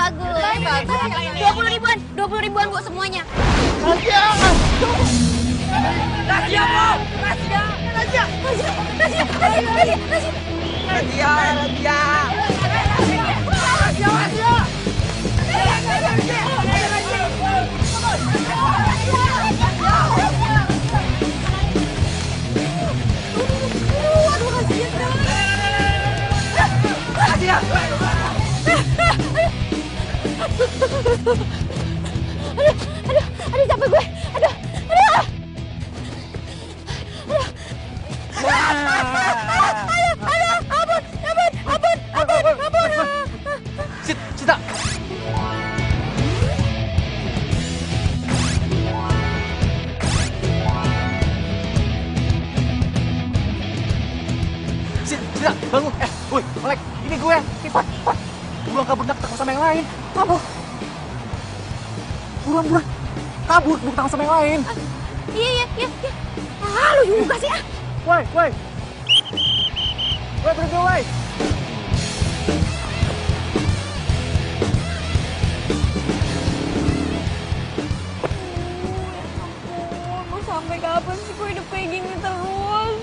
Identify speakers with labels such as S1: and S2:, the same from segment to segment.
S1: bagus. 20 ribuan Bu semuanya.
S2: Rahasia!
S3: Rahasia, Bu! Rahasia!
S2: Rahasia!
S1: Aduh capek gue. Aduh. Ampun.
S2: Sita! Sita, bangun. Woi, Olek, ini gue. Cepat. Buruan kabur takut sama yang lain. Kabur. Buruan. Kabur, bukan takut sama yang lain.
S1: Iya. Ah, lu juga sih ah.
S2: Woi, berhenti, woi.
S1: Mau sampai kapan sih gue hidup kayak gini terus?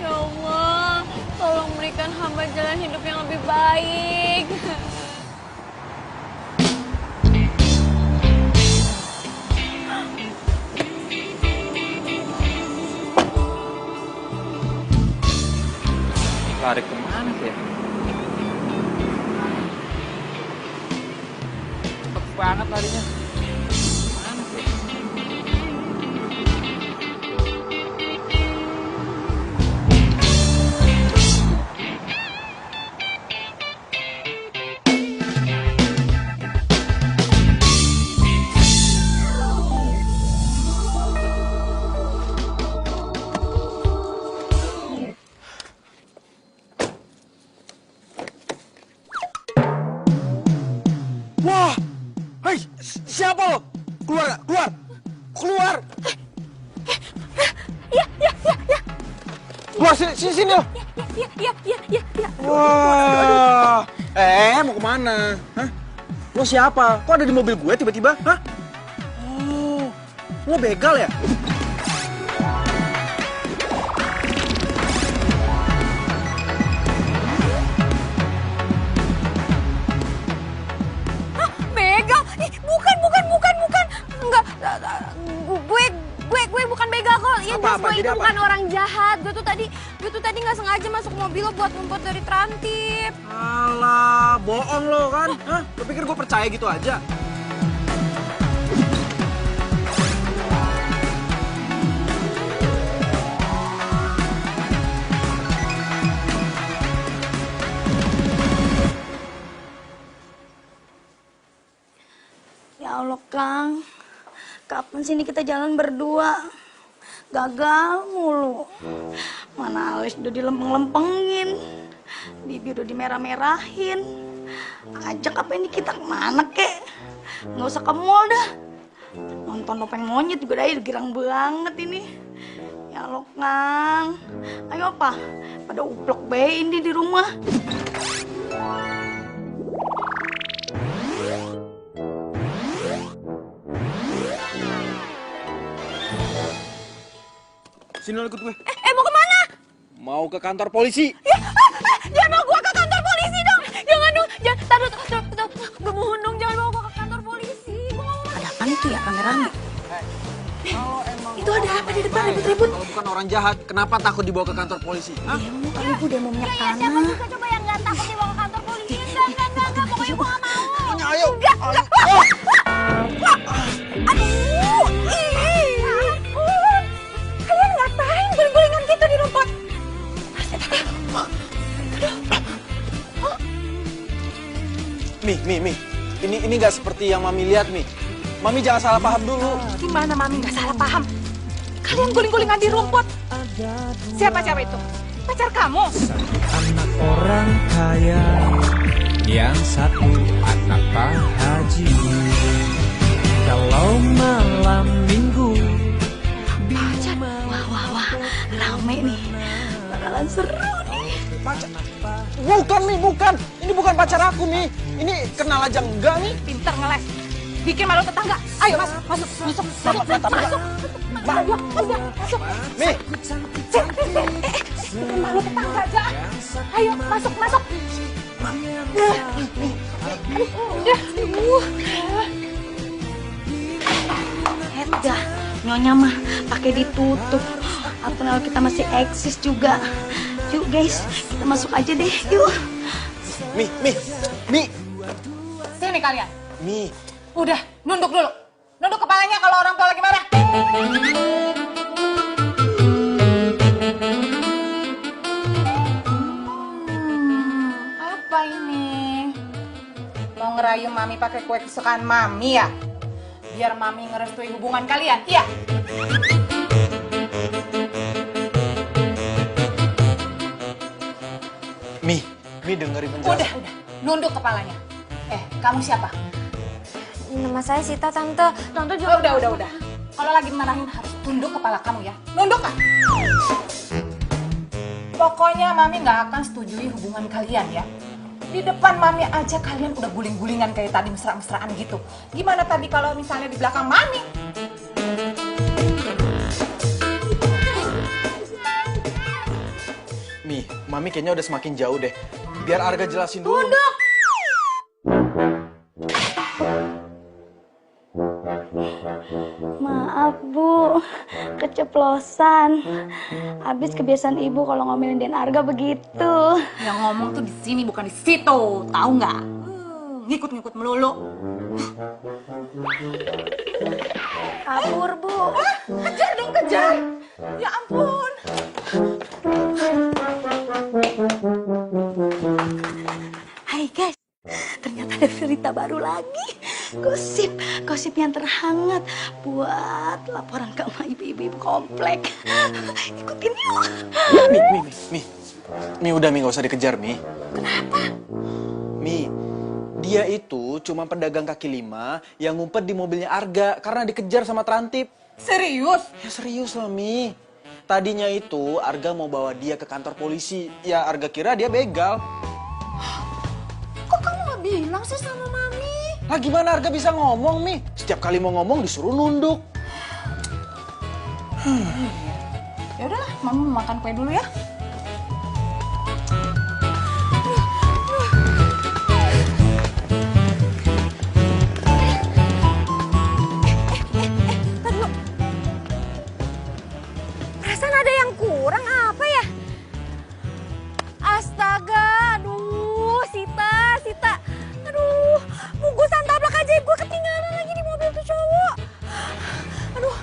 S1: Ya Allah, tolong berikan hamba jalan hidup yang lebih baik.
S2: Lari kemana sih ya? Cepet banget larinya. Mana sih? Wah! Hei, siapa lo? Keluar!
S1: Iya.
S2: Keluar sini lo.
S1: Iya.
S2: Wah! Mau kemana? Hah? Lo siapa? Kok ada di mobil gue tiba-tiba? Hah? Oh, lo begal ya?
S1: Begal? Ih, bukan. Enggak, gue bukan begal kok. Ya jelas gue itu bukan orang jahat. Gue tuh tadi nggak sengaja masuk mobil lo buat ngumpet dari Trantip.
S2: Alah, bohong lo kan? Hah? Lo pikir gue percaya gitu aja?
S4: Ya Allah, Kang. Kapan sih ini kita jalan berdua? Gagal mulu. Mana alis udah dilempeng-lempengin. Bibir udah dimerah-merahin. Ajak apa ini kita kemana, kek? Nggak usah ke mall dah. Nonton topeng monyet juga dah, girang banget ini. Ya Allah, Kang. Ayo, apa? Pada uplok bae ini di rumah.
S2: Sini lo ikut gue.
S1: Mau kemana?
S2: Mau ke kantor polisi.
S1: Jangan bawa gue ke kantor polisi dong. Jangan dong. Taruh. Gue mohon dong, jangan bawa gue ke kantor polisi. Gue nggak mau.
S4: Ada apa itu ya, rame-rame?
S1: Itu ada apa di depan ribut-ribut?
S2: Kalau bukan orang jahat, kenapa takut dibawa ke kantor polisi? Hah?
S4: Demo kali, Bu, demo minyak
S1: Iya, siapa
S4: tanah.
S1: juga coba yang nggak takut dibawa ke kantor polisi? Enggak. Pokoknya gue nggak mau.
S2: Ayo.
S1: Enggak. Aduh, ampun. Kalian ngapain guling-gulingan gitu di rumput?
S2: Mi. Ini nggak seperti yang Mami lihat, Mi. Mami jangan salah paham dulu.
S3: Gimana Mami nggak salah paham? Kalian guling-gulingan di rumput. Siapa itu? Pacar kamu?
S5: Anak orang kaya, yang satu anak Pak Haji. Kalau malam minggu
S4: Pacar. Wah. Rame nih. Bakalan seru nih.
S2: Pacar? Bukan, Mi, bukan. Ini bukan pacar aku, Mi. Ini kenal aja enggak nih?
S3: Pinter ngeles. Bikin malu tetangga. Ayo masuk. Masuk.
S2: Mi,
S3: Bikin malu tetangga aja. Ayo masuk.
S4: Udah, nyonya mah pakai ditutup. Atau kita masih eksis juga. Yuk guys, kita masuk aja deh. Yuk.
S2: Mi.
S3: Sini kalian.
S2: Mi.
S3: Udah, nunduk dulu. Nunduk kepalanya kalau orang tua lagi marah. Apa ini? Mau ngerayu Mami pakai kue kesukaan Mami ya? Biar Mami ngerestui hubungan kalian, iya?
S2: Mi dengerin penjelasan.
S3: Udah. Nunduk kepalanya. Kamu siapa?
S1: Nama saya Sita, Tante. Tante juga...
S3: Udah. Kalau lagi marahin harus tunduk kepala kamu ya. Nunduk kan? Pokoknya Mami nggak akan setujui hubungan kalian ya. Di depan Mami aja kalian udah guling-gulingan kayak tadi mesra-mesraan gitu. Gimana tadi kalau misalnya di belakang Mami?
S2: Mi, Mami kayaknya udah semakin jauh deh. Biar Arga jelasin dulu.
S1: Tunduk!
S4: Maaf Bu, keceplosan. Habis kebiasaan ibu kalau ngomelin Den Arga begitu.
S3: Yang ngomong tuh di sini bukan di situ, tahu nggak? Ngikut-ngikut melulu.
S4: Kabur Bu.
S3: Kejar dong, kejar. Ya ampun.
S4: Hai guys, ternyata ada berita baru lagi. Gosip yang terhangat buat laporan ke ibu-ibu komplek. Ikutin yuk.
S2: Mi, udah Mi, gak usah dikejar Mi. Kenapa? Mi, dia itu cuma pedagang kaki lima yang ngumpet di mobilnya Arga karena dikejar sama Trantip.
S3: Serius?
S2: Ya serius lah Mi. Tadinya itu Arga mau bawa dia ke kantor polisi. Ya Arga kira dia begal.
S3: Kok kamu nggak bilang sih sama Mami?
S2: Lah gimana Arga bisa ngomong Mi? Setiap kali mau ngomong disuruh nunduk.
S3: Ya udahlah, Mami mau makan kue dulu ya.
S1: Perasaan ada yang kurang apa ya? Astaga, aduh, Sita. Aduh, bungkusan tabrak ajaib gue ketinggalan lagi di mobil tuh cowok. Aduh,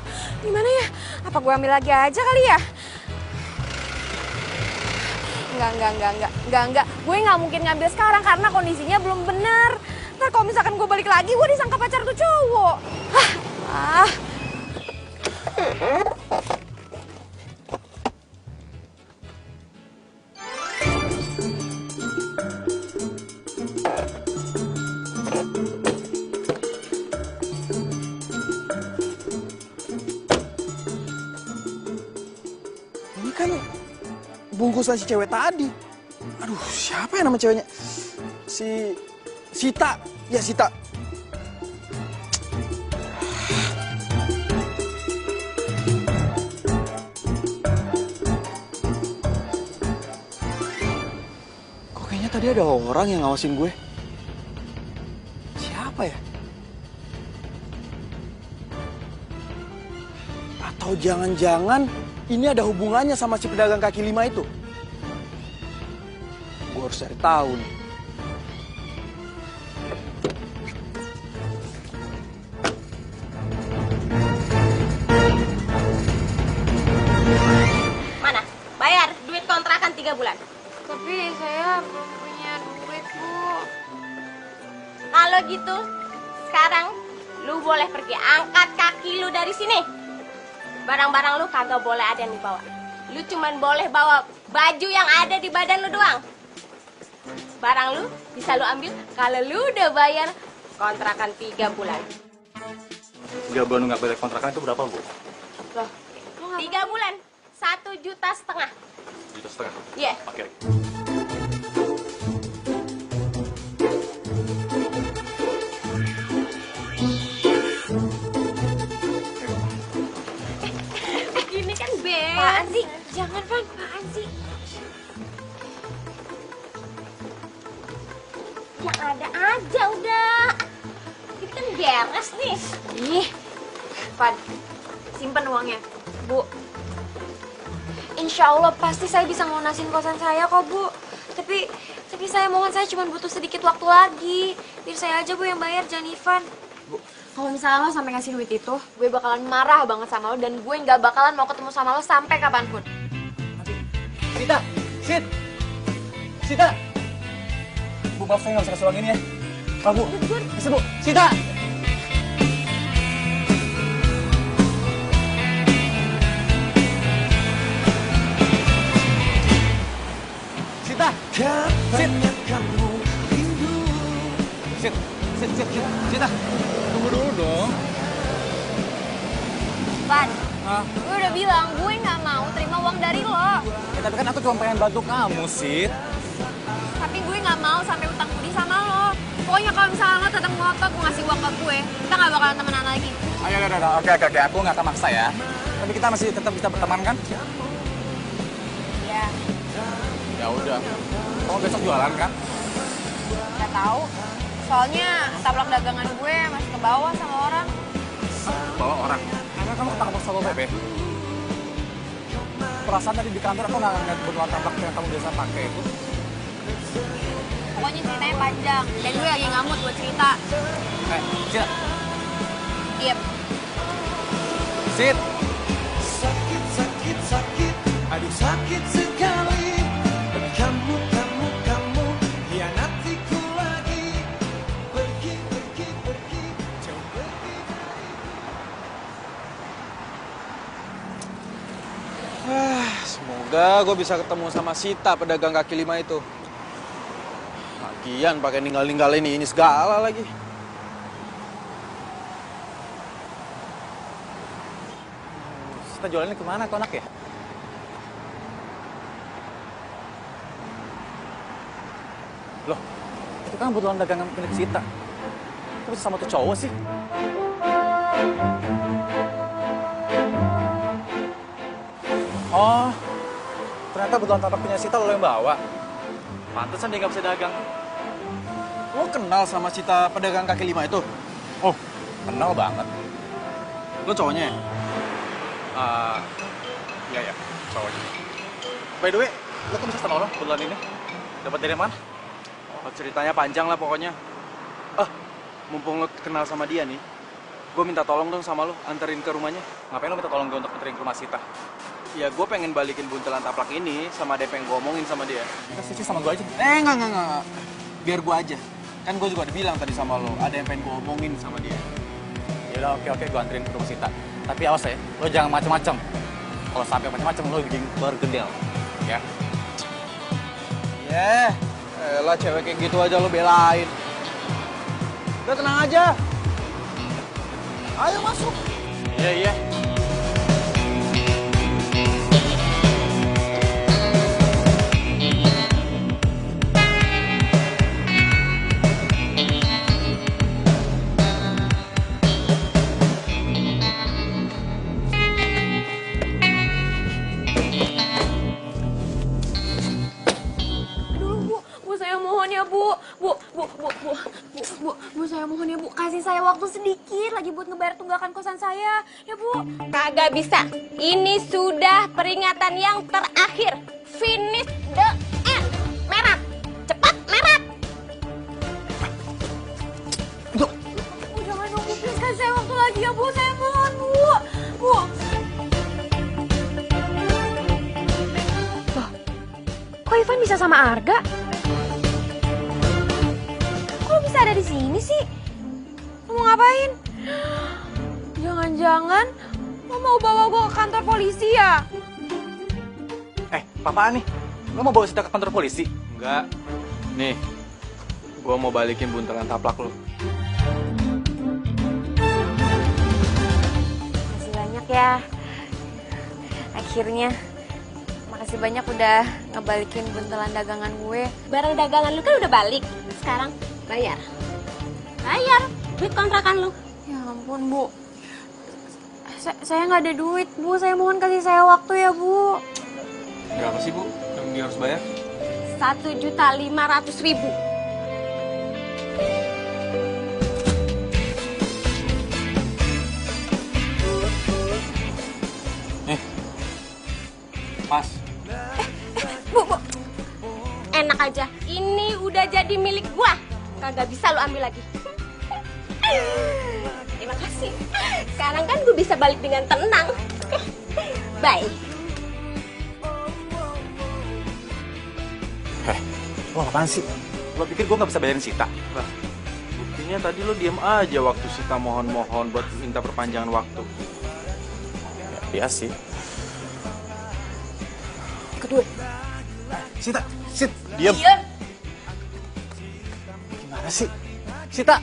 S1: gimana ya? Apa gue ambil lagi aja kali ya? Enggak. Gue nggak mungkin ngambil sekarang karena kondisinya belum bener. Ntar kalau misalkan gue balik lagi, gue disangka pacar tuh cowok.
S2: Ini kan bungkusan si cewek tadi. Aduh, siapa ya nama ceweknya? Si Sita. Ya, Sita. Kok kayaknya tadi ada orang yang ngawasin gue? Siapa ya? Atau jangan-jangan ini ada hubungannya sama si pedagang kaki lima itu? Gue harus cari tahu nih.
S6: Mana? Bayar duit kontrakan 3 bulan.
S1: Tapi saya belum punya duit, Bu.
S6: Kalau gitu, sekarang lu boleh pergi. Angkat kaki lu dari sini. Barang-barang lu kagak boleh ada yang dibawa. Lu cuman boleh bawa baju yang ada di badan lu doang. Barang lu bisa lu ambil kalau lu udah bayar kontrakan 3 bulan.
S7: 3 bulan nggak bayar kontrakan itu berapa, Bu?
S6: Loh, 3 bulan, 1,5 juta.
S7: 1,5 juta?
S6: Iya.
S7: Oke.
S6: Yang ada aja udah. Ini kan beres nih.
S1: Ih, Pan, simpen uangnya. Bu, insya Allah pasti saya bisa ngelunasin kosan saya kok, Bu. Tapi saya mohon, saya cuma butuh sedikit waktu lagi. Biar saya aja, Bu, yang bayar, jangan Ivan. Bu, kalau misalnya lo sampai ngasih duit itu, gue bakalan marah banget sama lo dan gue nggak bakalan mau ketemu sama lo sampai kapanpun.
S2: Sita! Sita! Bu, maaf saya nggak bisa kasih uang ini ya. Pak, Bu. Bisa, Bu. Sita! Sita! Sita! Tunggu dulu dong.
S1: Pan, gue udah bilang gue nggak mau terima uang dari lo.
S2: Ya, tapi kan aku cuma pengen bantu kamu, Sid.
S1: Tapi gue nggak mau sampai utang budi sama lo. Pokoknya kalau misalnya lo tetap ngotot gue ngasih uang ke gue, kita nggak bakalan temenan lagi.
S2: Ayo, oke. Aku nggak akan maksa ya. Tapi kita masih tetap bisa berteman kan?
S1: Ya,
S2: Ya udah. Kamu besok jualan kan?
S1: nggak tahu. Soalnya taplak dagangan gue masih ke bawah sama orang.
S2: Bawa orang. Karena kamu ketangkap sama Bebe. Perasaan tadi di kantor aku nggak ngeliat botol taplak yang kamu biasa pakai itu.
S1: Pokoknya ceritanya panjang dan gue lagi ngamut buat cerita.
S2: Sid.
S1: Diam.
S2: Sid.
S5: Sakit, aduh sakit sekali. Kamu hianatiku lagi. Pergi, jauh pergi.
S2: Semoga gue bisa ketemu sama Sita, pedagang kaki lima itu. Lagian pakai ninggalin ini segala lagi. Sita jualannya kemana tuh anak ya? Loh, itu kan kebetulan dagangan milik Sita. Kok bisa sama tuh cowok sih? Oh, ternyata kebetulan tapak punya Sita lo yang bawa. Pantesan dia nggak bisa dagang. Lo kenal sama Sita pedagang kaki lima itu? Oh, kenal banget. Lo cowoknya ya? Iya, cowoknya. By the way, lo kok bisa sama orang kebetulan ini? Dapat dari mana? Oh, ceritanya panjang lah pokoknya. Mumpung lo kenal sama dia nih, gue minta tolong dong sama lo, anterin ke rumahnya. Ngapain lo minta tolong gue untuk anterin ke rumah Sita? Ya gue pengen balikin buntelan taplak ini sama DP yang gue omongin sama dia. Kita sih sama gue aja. Enggak. Biar gue aja. Kan gue juga udah bilang tadi sama lo, ada yang pengen gue omongin sama dia. Yaudah, oke, gue anterin ke rumah Sita. Tapi awas ya, lo jangan macem-macem. Kalau sampai macem-macem lo bikin bergedel, ya. Elah cewek kayak gitu aja lo belain. Udah tenang aja. Ayo masuk. Iya.
S1: Bu, saya mohon ya, Bu. Kasih saya waktu sedikit lagi buat ngebayar tunggakan kosan saya. Ya, Bu.
S6: Kagak bisa. Ini sudah peringatan yang terakhir. Finish the end. Merah. Cepat, merah.
S1: Bu, jangan nunggu. Please, kasih saya waktu lagi ya, Bu. Saya mohon, Bu. Bu. Loh, kok Ivan bisa sama Arga? Kok bisa ada di sini sih? Lo mau ngapain? Jangan-jangan lo mau bawa gue ke kantor polisi ya?
S2: Apaan nih? Lo mau bawa Sita ke kantor polisi? Enggak. Nih, gue mau balikin buntelan taplak lo.
S1: Makasih banyak ya. Akhirnya. Makasih banyak udah ngebalikin buntelan dagangan gue.
S6: Barang dagangan lu kan udah balik. Sekarang bayar. Bayar duit kontrakan lu.
S1: Ya ampun, Bu. Saya nggak ada duit, Bu. Saya mohon kasih saya waktu ya, Bu.
S2: Berapa sih, Bu, yang dia harus bayar?
S6: 1.500.000. jadi milik gua. Kagak bisa lu ambil lagi. Terima kasih. Sekarang kan gue bisa balik dengan tenang. Bye.
S2: Lo apaan sih? Lo pikir gue nggak bisa bayarin Sita? Lah, buktinya tadi lo diem aja waktu Sita mohon-mohon buat minta perpanjangan waktu.
S7: Iya sih.
S6: Kedua.
S2: Sita, diam. Gimana sih? Sita!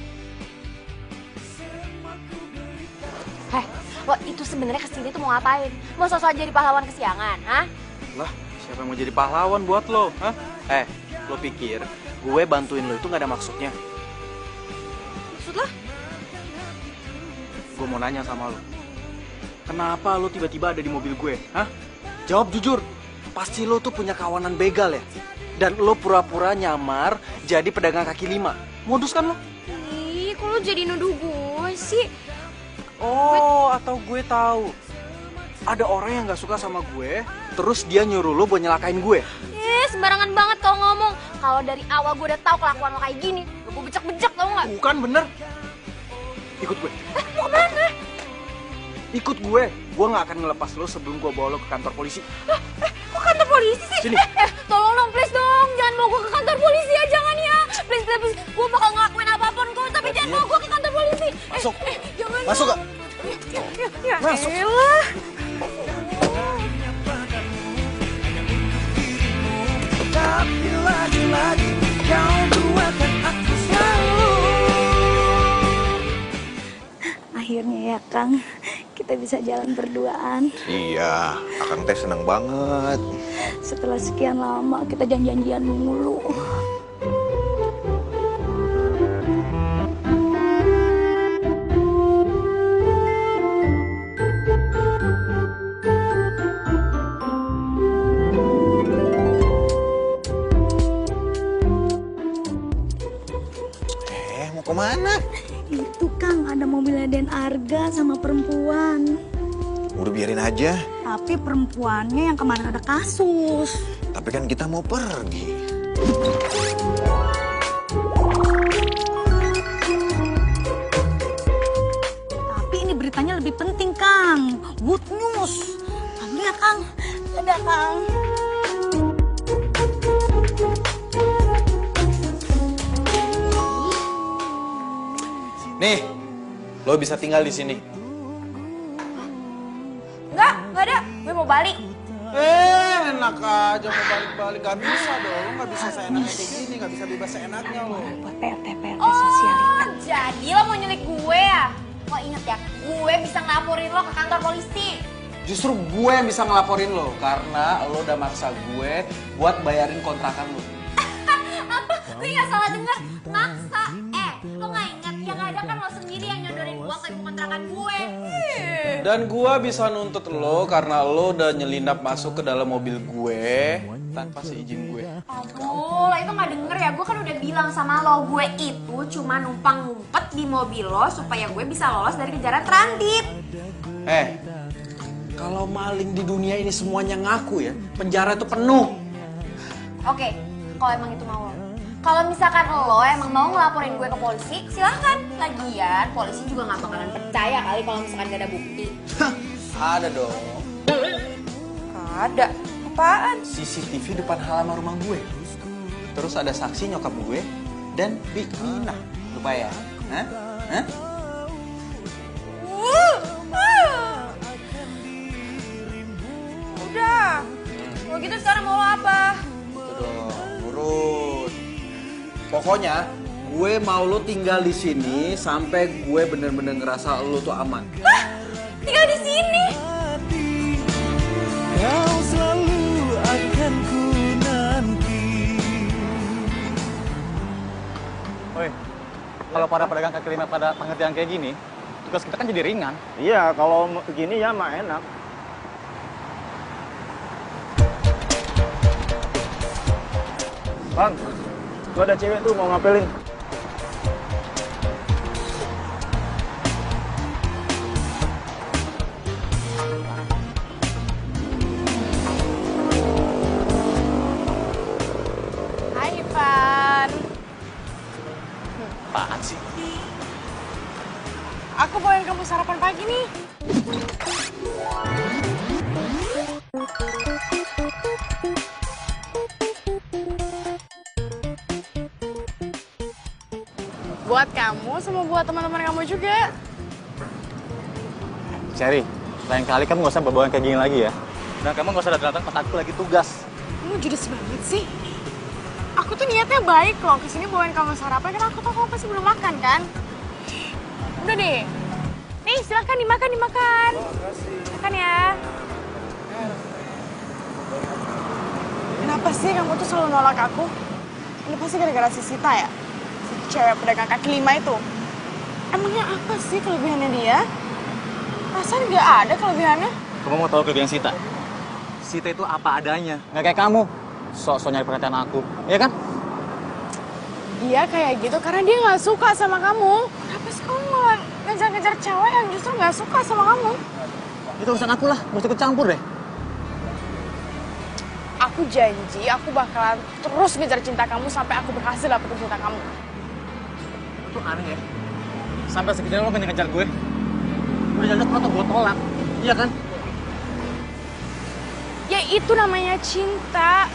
S1: Lo itu sebenarnya kesini tuh mau ngapain? Mau sosok jadi pahlawan kesiangan, hah?
S2: Lah, siapa yang mau jadi pahlawan buat lo? Hah? Lo pikir gue bantuin lo itu nggak ada maksudnya?
S1: Maksud lo?
S2: Gue mau nanya sama lo. Kenapa lo tiba-tiba ada di mobil gue? Hah? Jawab jujur. Pasti lo tuh punya kawanan begal ya? Dan lo pura-pura nyamar jadi pedagang kaki lima. Modus kan lo?
S1: Ih, kok lo jadi nuduh gue sih?
S2: Oh, atau gue tahu. Ada orang yang nggak suka sama gue, terus dia nyuruh lo buat nyelakain gue.
S1: Sembarangan banget kalau ngomong. Kalau dari awal gue udah tahu kelakuan lo kayak gini, gue becek-becek tau nggak?
S2: Bukan bener. Ikut gue.
S1: Mau kemana?
S2: Ikut gue nggak akan ngelepas lo sebelum gue bawa lo ke kantor polisi.
S1: Kok kantor polisi sih?
S2: Sini.
S1: Tolong dong, please dong. Jangan bawa gue ke kantor polisi ya, jangan ya. Please. Gue bakal ngelakuin apapun kok, tapi jangan bawa gue ke kantor polisi.
S2: Masuk.
S1: Jangan.
S2: Masuk gak?
S1: Ya,
S2: Masuk.
S1: elah.
S5: Tapi lagi-lagi kau duakan aku selalu.
S4: Akhirnya ya Kang, kita bisa jalan berduaan.
S8: Iya, Akang teh seneng banget.
S4: Setelah sekian lama kita janjian mulu.
S8: Mau kemana?
S4: Itu Kang, ada mobilnya Den Arga sama perempuan.
S8: Udah biarin aja.
S4: Tapi perempuannya yang kemarin ada kasus.
S8: Tapi kan kita mau pergi.
S4: Tapi ini beritanya lebih penting Kang. Good news. Ambil ya Kang. Dadah Kang.
S2: Nih, lo bisa tinggal di sini.
S1: Nggak ada. Gue mau balik.
S2: Enak aja mau balik-balik. Gak bisa dong, lo gak bisa seenaknya kayak gini, gak bisa bebas seenaknya lo.
S4: Buat PRT sosialita.
S1: Jadi lo mau nyulik gue ya? Lo inget ya, gue bisa ngelaporin lo ke kantor polisi.
S2: Justru gue yang bisa ngelaporin lo, karena lo udah maksa gue buat bayarin kontrakan lo.
S1: Apa? Gue nggak salah dengar. Maksa. Lo nggak ingat? Yang ada kan lo sendiri yang nyodorin uang ke ibu kontrakan gue.
S2: Dan gue bisa nuntut lo karena lo udah nyelinap masuk ke dalam mobil gue tanpa seizin gue.
S1: Aduh, lo itu nggak denger ya? Gue kan udah bilang sama lo, gue itu cuma numpang ngumpet di mobil lo supaya gue bisa lolos dari kejaran transit.
S2: Kalau maling di dunia ini semuanya ngaku ya, penjara itu penuh.
S1: Oke, kalau emang itu mau lo. Kalau misalkan lo emang mau ngelaporin gue ke polisi, silahkan. Lagian, polisi juga nggak bakalan percaya kali kalau misalkan gak ada bukti.
S2: Ada dong.
S1: Ada. Apaan?
S2: CCTV depan halaman rumah gue. Terus ada saksi nyokap gue dan Big Mina. Lupa ya? Hah?
S1: Udah. Kalau gitu sekarang mau lo apa?
S2: Itu dong, urut. Pokoknya gue mau lo tinggal di sini sampai gue bener-bener ngerasa lo tuh aman.
S1: Tinggal di sini.
S5: Kau selalu akan ku nanti.
S7: Woi, kalau para pedagang kaki lima pada pengertian kayak gini, tugas kita kan jadi ringan.
S9: Iya, kalau begini ya mah enak. Bang, tuh ada cewek tuh mau ngapelin.
S1: Hai Ivan.
S2: Apaan sih?
S1: Aku bawain kamu sarapan pagi nih. Buat kamu sama buat teman-teman kamu juga.
S7: Cherry, lain kali kamu nggak usah bawa kayak gini lagi ya. Dan kamu nggak usah datang pas aku lagi tugas.
S1: Kamu judes banget sih. Aku tuh niatnya baik loh, kesini bawain kamu sarapan karena aku tahu kamu pasti belum makan kan. Udah deh. Nih silakan dimakan. Makan ya. Kenapa sih kamu tuh selalu nolak aku? Ini pasti gara-gara si Sita ya? Si cewek pedagang kaki lima itu. Emangnya apa sih kelebihannya dia? Rasanya nggak ada kelebihannya.
S7: Kamu mau tahu kelebihan Sita? Sita itu apa adanya, nggak kayak kamu. Sok-sok nyari perhatian aku, iya kan?
S1: Dia kayak gitu karena dia nggak suka sama kamu. Kenapa sih kamu malah ngejar-ngejar cewek yang justru nggak suka sama kamu?
S7: Itu urusan aku lah, mesti ikut campur deh.
S1: Aku janji aku bakalan terus ngejar cinta kamu sampai aku berhasil dapetin cinta kamu.
S7: Itu aneh ya. Sampai segitunya lo ngejar gue. Udah jelas atau gue tolak, iya kan?
S1: Ya itu namanya cinta.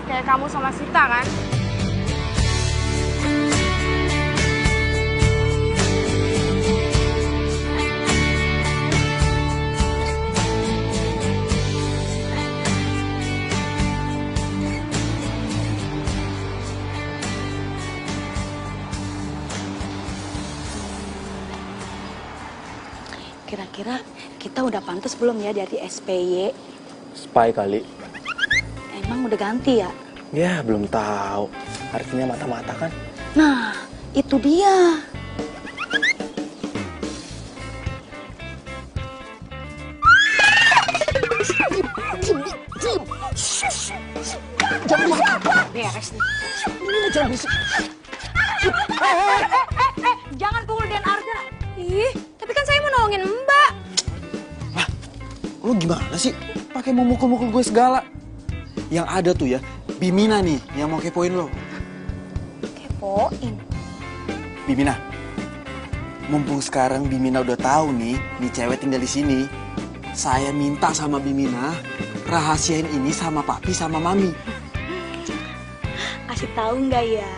S1: Kayak kamu sama Sita kan?
S4: Kira-kira kita udah pantas belum ya dari SPY?
S9: Spy kali.
S4: Emang udah ganti ya?
S9: Ya, belum tahu. Artinya mata-mata kan?
S4: Nah, itu dia.
S1: Beres nih.
S4: Jangan pukul Den Arga.
S1: Ih, tapi kan saya mau nolongin Mbak.
S2: Lah, lo gimana sih? Pakai mau mukul-mukul gue segala. Yang ada tuh ya, Bimina nih yang mau kepoin lo.
S1: Kepoin?
S2: Bimina, mumpung sekarang Bimina udah tahu nih cewek tinggal di sini. Saya minta sama Bimina, rahasiain ini sama papi sama mami.
S4: Kasih tahu nggak ya?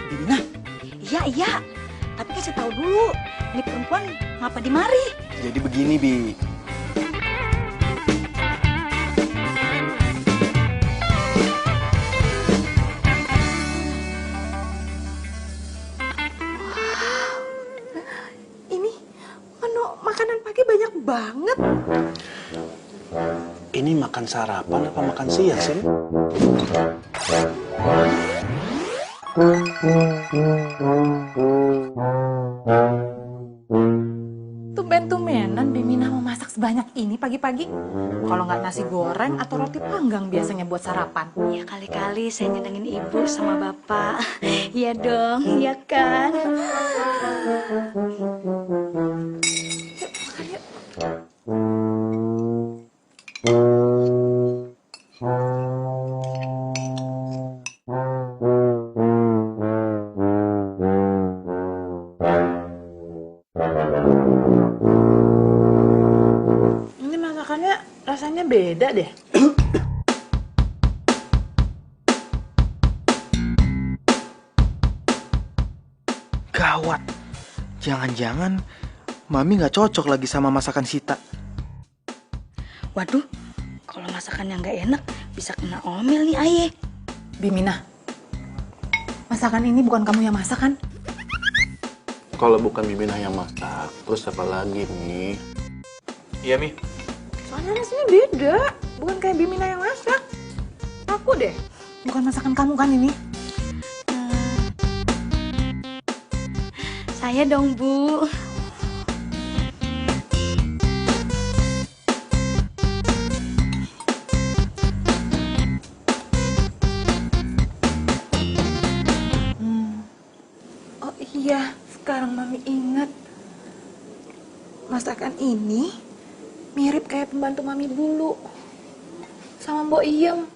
S2: Bimina?
S4: Iya. Tapi kasih tahu dulu. Ini perempuan ngapa di mari?
S2: Jadi begini, Bi.
S3: Ini menu makanan pagi banyak banget.
S9: Ini makan sarapan apa makan siang sih?
S3: Tumben-tumbenan Bimina mau masak sebanyak ini pagi-pagi. Kalau nggak nasi goreng atau roti panggang biasanya buat sarapan.
S4: Ya kali-kali saya nyenengin ibu sama bapak. Iya dong, iya kan?
S3: Ini masakannya rasanya beda deh.
S2: Gawat. Jangan-jangan Mami nggak cocok lagi sama masakan Sita.
S4: Waduh, kalau masakan yang nggak enak bisa kena omel nih Aye.
S3: Bimina, masakan ini bukan kamu yang masak kan?
S9: Kalau bukan Bimina yang masak, terus siapa lagi nih?
S2: Iya, Mi.
S3: Soalnya rasanya beda, bukan kayak Bimina yang masak. Aku deh, bukan masakan kamu kan ini?
S4: Saya dong, Bu.
S3: Oh iya, sekarang Mami ingat. Masakan ini mirip kayak pembantu Mami dulu. Sama Mbok Iem.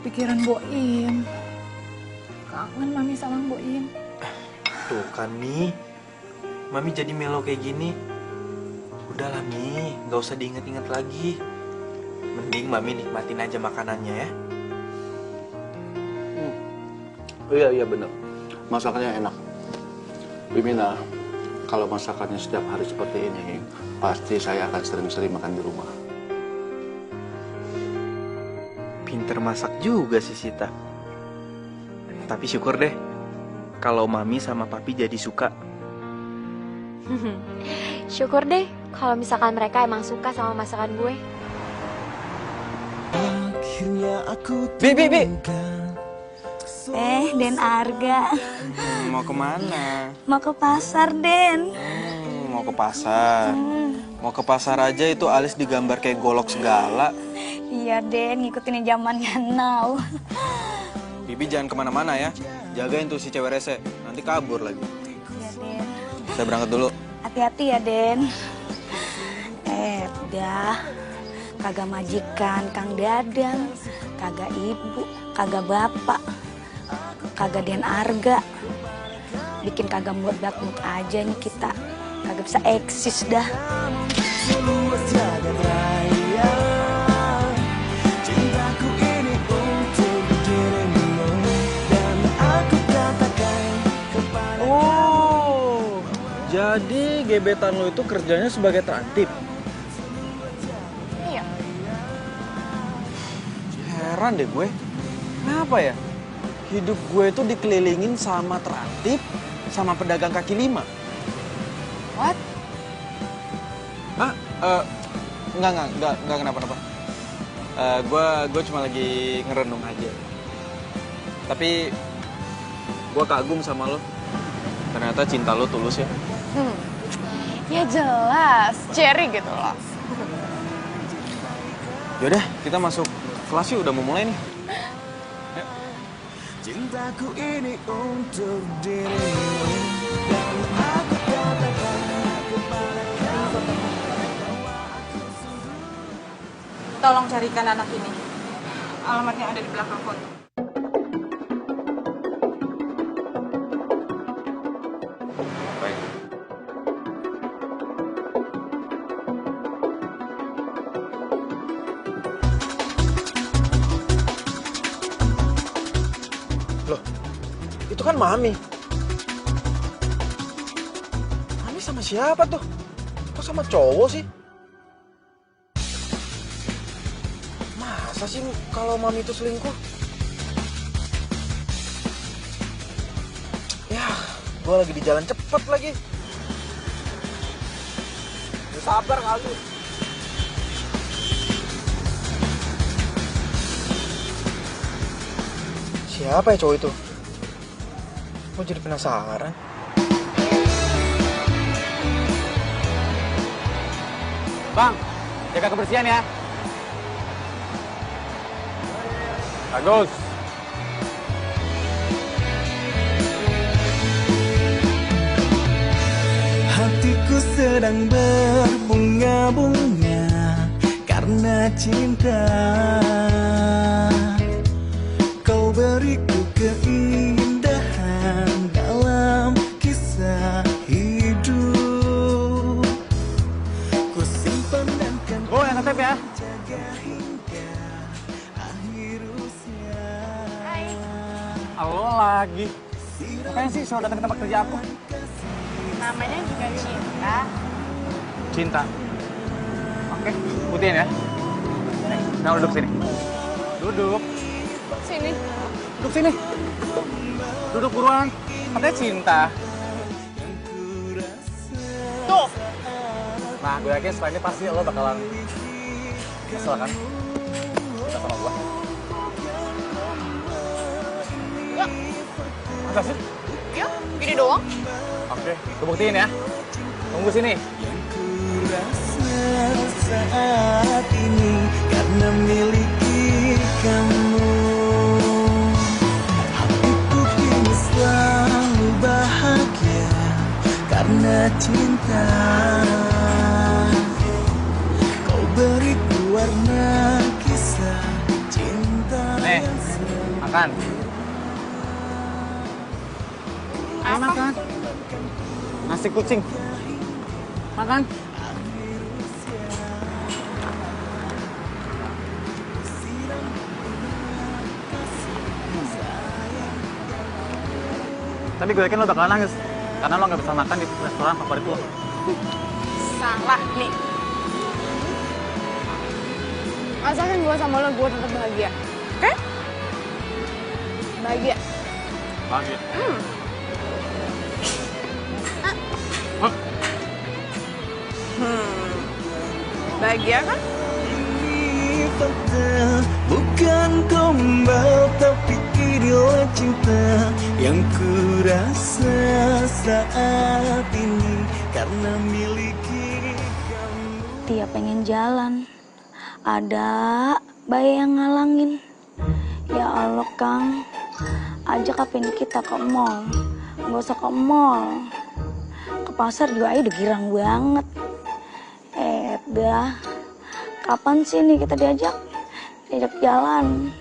S3: kepikiran Boim. Kangen Mami sama Boim.
S2: Tuh kan, Mi. Mami jadi melo kayak gini. Udahlah, Mi. Gak usah diinget-inget lagi. Mending Mami nikmatin aja makanannya ya.
S9: Iya bener. Masakannya enak. Bimina, kalau masakannya setiap hari seperti ini, pasti saya akan sering-sering makan di rumah.
S2: Pinter masak juga sih Sita. Tapi syukur deh kalau Mami sama Papi jadi suka.
S1: Syukur deh kalau misalkan mereka emang suka sama masakan gue.
S2: Bi.
S4: Den Arga.
S2: Mau kemana?
S4: Mau ke pasar, Den.
S2: Mau ke pasar. Mau ke pasar aja itu alis digambar kayak golok segala.
S4: Iya, Den, ngikutin zamannya now.
S2: Bibi jangan kemana-mana ya. Jagain tuh si cewek rese. Nanti kabur lagi.
S4: Iya, Den.
S2: Saya berangkat dulu.
S4: Hati-hati ya, Den. Dah. Kagak majikan Kang Dadang. Kagak ibu. Kagak bapak. Kagak Den Arga. Bikin kagak mood aja nih kita. Kagak bisa eksis dah.
S5: Seluas jagat raya, cintaku ini untuk dirimu, dan aku katakan kepada.
S2: Oh, jadi gebetan lo itu kerjanya sebagai terantip?
S3: Iya.
S2: Heran deh gue. Kenapa ya? Hidup gue itu dikelilingin sama terantip, sama pedagang kaki lima.
S3: What?
S2: Hah? Enggak kenapa-napa. Gue cuma lagi ngerenung aja. Tapi gue kagum sama lo. Ternyata cinta lo tulus ya.
S3: Ya jelas, Cherry gitu loh.
S2: Yaudah, kita masuk kelas yuk. Udah mau mulai nih.
S5: Cintaku ini untuk dirimu, dan aku katakan kepada kamu.
S3: Tolong carikan anak ini. Alamatnya ada di belakang foto.
S2: Baik. Loh, itu kan Mami. Mami sama siapa tuh? Kok sama cowok sih? Masa sih kalau Mami itu selingkuh? Ya, gue lagi di jalan cepet lagi. Sabar kali. Siapa ya cowok itu? Gue jadi penasaran.
S7: Bang, jaga kebersihan ya. Bagus.
S5: Hatiku sedang berbunga-bunga karena cinta. Kau beriku keindahan dalam kisah hidup. Ku simpan dan kan
S7: Gue yang ngetep ya.
S5: jaga hingga akhir usia.
S7: Halo lagi. Ngapain sih selalu datang ke tempat kerja aku?
S6: Namanya juga cinta.
S7: Cinta. Oke, putihin ya. Nah, duduk sini. Duduk.
S6: Sini.
S7: Duduk sini. Duduk buruan. Katanya cinta.
S6: Tuh.
S7: Nah, gue yakin setelah ini pasti lo bakalan kesel kan? Kita sama gue.
S6: Ya,
S7: Masa sih?
S6: ya, gini doang.
S7: Oke, gue buktiin ya. Tunggu sini.
S5: Rasa saat ini karena miliki kamu. Hatiku kini selalu bahagia karena cinta. Kau beriku warna kisah cinta.
S7: Nih, Makan. Ayo makan. Nasi kucing. Makan. Tapi gue yakin lo bakalan nangis karena lo nggak bisa makan di restoran favorit lo.
S1: Salah nih. Asalkan gue sama lo, gue tetap bahagia. Oke? Bahagia.
S7: Bahagia.
S1: Bahagia kan?
S5: Ini fakta, bukan gombal, tapi inilah cinta yang kurasa saat ini karena miliki kamu.
S4: Tiap pengen jalan, ada bayi yang ngalangin. Ya Allah Kang, ajak apa ini kita ke mall. Gak usah ke mall, ke pasar juga aja udah girang banget. Dah, kapan sih nih kita diajak jalan?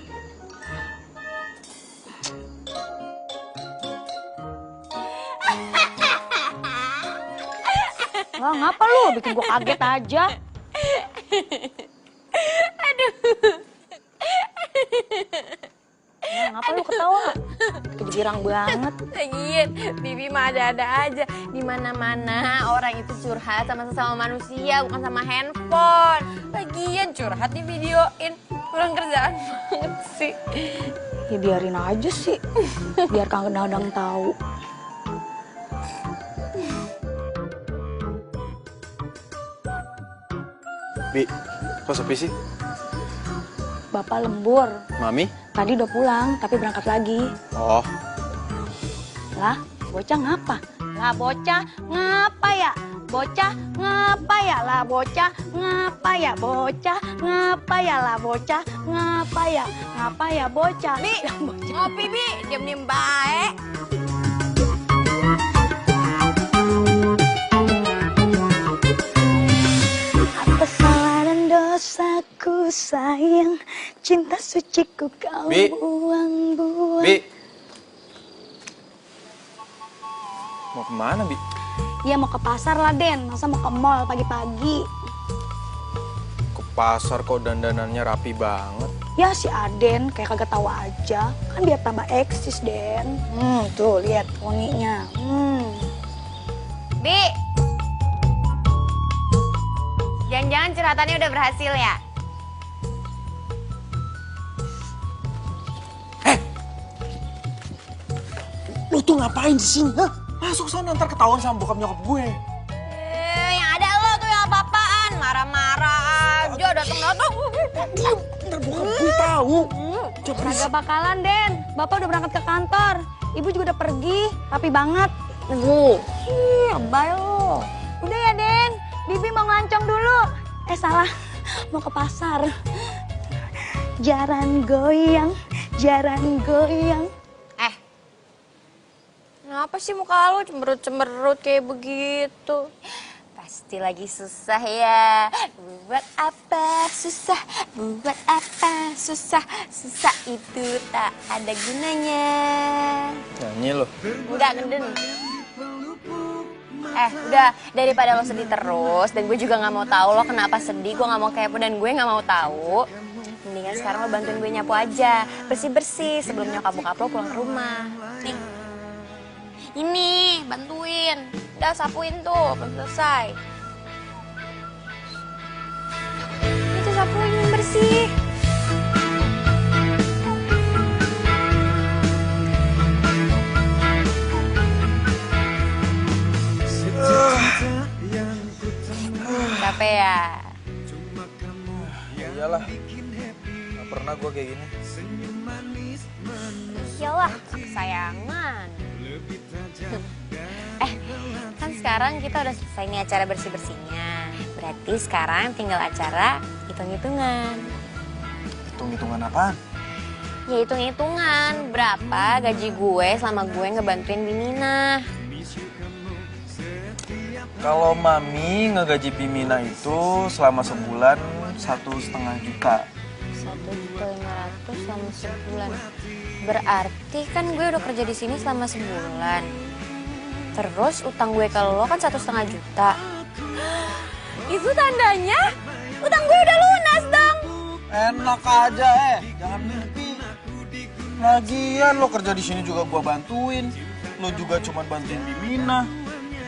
S4: Wah, ngapa lu? Bikin gua kaget aja.
S1: Aduh.
S4: Wah, ngapa lu ketawa? Bikin girang banget.
S1: Lagian, Bibi mah ada-ada aja. Di mana-mana orang itu curhat sama sesama manusia, bukan sama handphone. Lagian curhat di videoin. Kurang kerjaan banget sih.
S4: Ya biarin aja sih. Biar Kang Dadang tahu.
S2: Bi, kok sepi sih?
S4: Bapak lembur.
S2: Mami?
S4: Tadi udah pulang, tapi berangkat lagi.
S2: Oh,
S4: Lah, bocah ngapa? Lah, bocah ngapa ya? Bocah ngapa ya? Lah, bocah ngapa ya? Bocah ngapa ya? Lah, bocah ngapa ya? Ngapa ya bocah?
S1: Bi, ngopi Bi, diem-diem baik.
S4: Apa salah dan dosaku sayang, cinta suciku kau
S2: Bi.
S4: buang-buang.
S2: Bi. Mau kemana, Bi?
S4: Ya mau ke pasar lah Den, masa mau ke mall pagi-pagi.
S2: Ke pasar kok dandanannya rapi banget.
S4: Ya si Aden kayak kagak tahu aja, kan biar tambah eksis Den. Tuh lihat wanginya.
S1: Bi. Jangan-jangan curhatannya udah berhasil ya?
S2: Lu tuh ngapain di sini, ha? Masuk sana ntar ketahuan sama bokap nyokap gue.
S1: Yang ada lo tuh yang apa-apaan, marah-marah aja, datang-datang.
S2: Diam, ntar bokap gue tahu.
S4: Kagak bakalan Den, Bapak udah berangkat ke kantor. Ibu juga udah pergi, rapi banget. Lebay lo. Udah ya Den, Bibi mau ngelancong dulu. Salah, mau ke pasar. Jaran goyang, jaran goyang.
S1: Kenapa sih muka lo cemberut-cemberut kayak begitu? Pasti lagi susah ya. Buat apa susah? Buat apa susah? Susah itu tak ada gunanya.
S2: Nyanyi lo.
S1: Enggak, geden. Udah, daripada lo sedih terus dan gue juga nggak mau tahu lo kenapa sedih, gue nggak mau kepo dan gue nggak mau tahu. Mendingan sekarang lo bantuin gue nyapu aja, bersih-bersih sebelum nyokap bokap lo pulang ke rumah. Nih. Ini, bantuin. Udah, sapuin tuh, belum selesai. Itu sapuin yang bersih. Capek ya?
S2: Iyalah, gak pernah gue kayak gini.
S1: Iyalah, kesayangan. Kan sekarang kita udah selesai nih acara bersih-bersihnya. Berarti sekarang tinggal acara hitung-hitungan.
S2: Hitung-hitungan apaan?
S1: Ya hitung-hitungan berapa gaji gue selama gue ngebantuin Bimina.
S2: Kalau Mami ngegaji Bimina itu selama sebulan 1,5 juta.
S1: 1.500.000. tuh selama sebulan. Berarti kan gue udah kerja di sini selama sebulan. Terus utang gue ke lo kan 1,5 juta. Itu tandanya utang gue udah lunas dong.
S2: Enak aja jangan mimpi. Lagian lo kerja di sini juga gua bantuin. Lo juga cuma bantuin Bimina,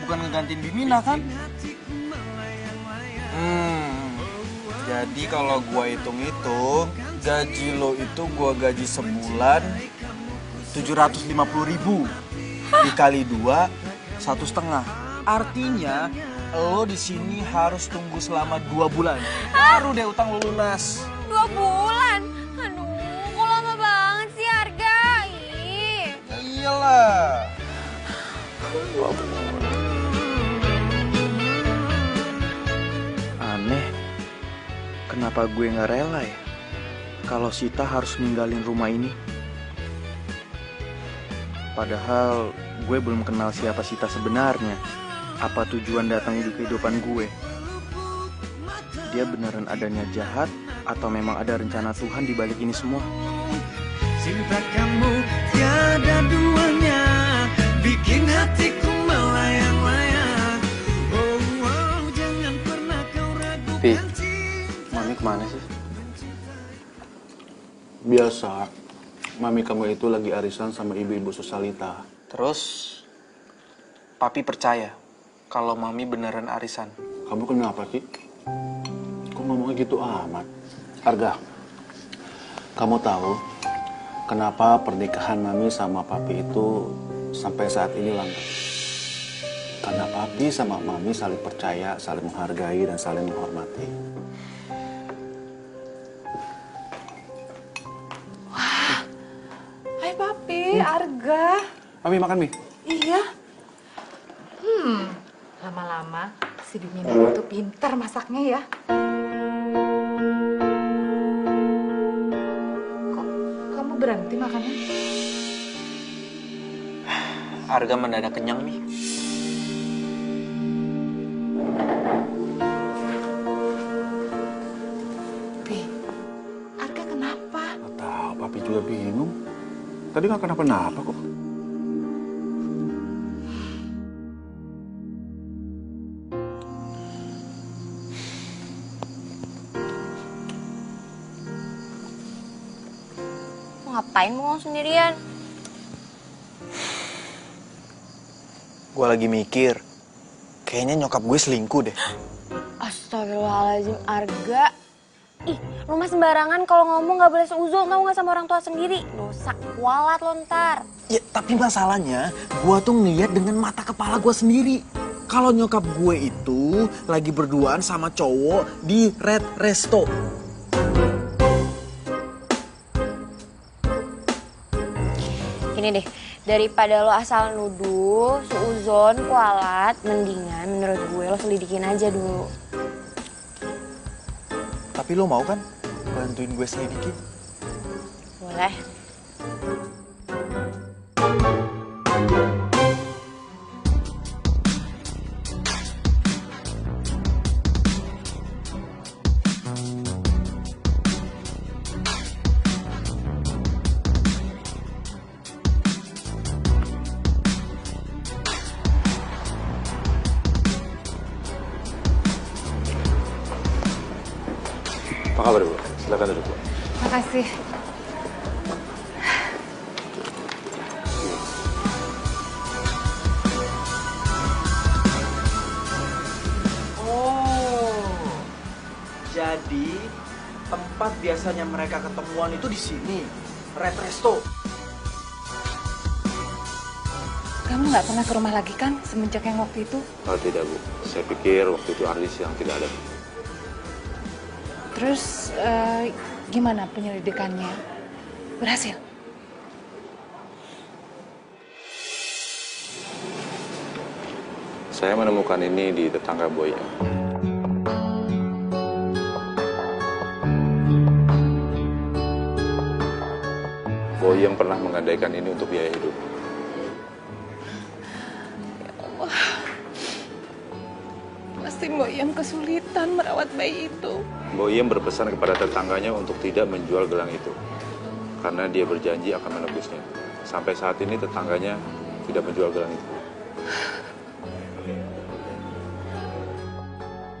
S2: bukan ngegantiin Bimina kan? Jadi kalau gua hitung-hitung, gaji lo itu gua gaji sebulan 750.000 dikali 2, 1,5. Artinya lo di sini harus tunggu selama 2 bulan. Baru deh utang lo lunas.
S1: 2 bulan? Aduh, kok lama banget sih harga? Ih.
S2: Ya iyalah.
S8: 2 bulan.
S2: Aneh, kenapa gue nggak rela ya kalau Sita harus ninggalin rumah ini? Padahal gue belum kenal siapa Sita sebenarnya. Apa tujuan datang di kehidupan gue? Dia beneran adanya jahat atau memang ada rencana Tuhan di balik ini semua?
S5: Cinta kamu tiada duanya, bikin hatiku melayang-layang. Oh, jangan pernah kau ragukan.
S2: Mami kemana sih?
S9: Biasa, mami kamu itu lagi arisan sama ibu-ibu Susalita.
S2: Terus, Papi percaya kalau Mami beneran arisan.
S9: Kamu kenapa, Ki? Kok ngomongnya gitu amat? Arga, kamu tahu kenapa pernikahan Mami sama Papi itu sampai saat ini langgeng? Karena Papi sama Mami saling percaya, saling menghargai, dan saling menghormati.
S3: Hai Papi, Arga.
S9: Mami makan mie?
S3: Iya. Lama-lama si Bimina itu pintar masaknya ya. Kok kamu berhenti makannya?
S2: Arga mendadak kenyang nih.
S3: Pi, Arga kenapa?
S9: Gak tahu, Papi juga bingung. Tadi gak kenapa-napa kok.
S1: Ngapain mau sendirian?
S2: Gue lagi mikir, kayaknya nyokap gue selingkuh deh.
S1: Astagfirullahaladzim, Arga. Ih, lu mah sembarangan kalau ngomong gak boleh seuzon, tau gak sama orang tua sendiri. Dosa kualat lo ntar.
S2: Ya, tapi masalahnya, gue tuh ngeliat dengan mata kepala gue sendiri. Kalau nyokap gue itu lagi berduaan sama cowok di Red Resto.
S1: Ini deh, daripada lo asal nuduh, seuzon, kualat, mendingan menurut gue lo selidikin aja dulu.
S2: Tapi lo mau kan bantuin gue selidikin?
S1: Boleh.
S9: Apa kabar, Bu? Silakan duduk, Bu.
S3: Makasih.
S2: Oh, jadi tempat biasanya mereka ketemuan itu di sini, Red Resto.
S3: Kamu nggak pernah ke rumah lagi kan semenjak yang waktu itu?
S9: Oh tidak, Bu. Saya pikir waktu itu Ardi yang tidak ada.
S3: Terus gimana penyelidikannya? Berhasil?
S9: Saya menemukan ini di tetangga Boyem. Boyem pernah menggadaikan ini untuk biaya hidup.
S3: Pasti Mbok Yem kesulitan merawat bayi itu.
S9: Boyem berpesan kepada tetangganya untuk tidak menjual gelang itu. karena dia berjanji akan menebusnya. Sampai saat ini tetangganya tidak menjual gelang itu.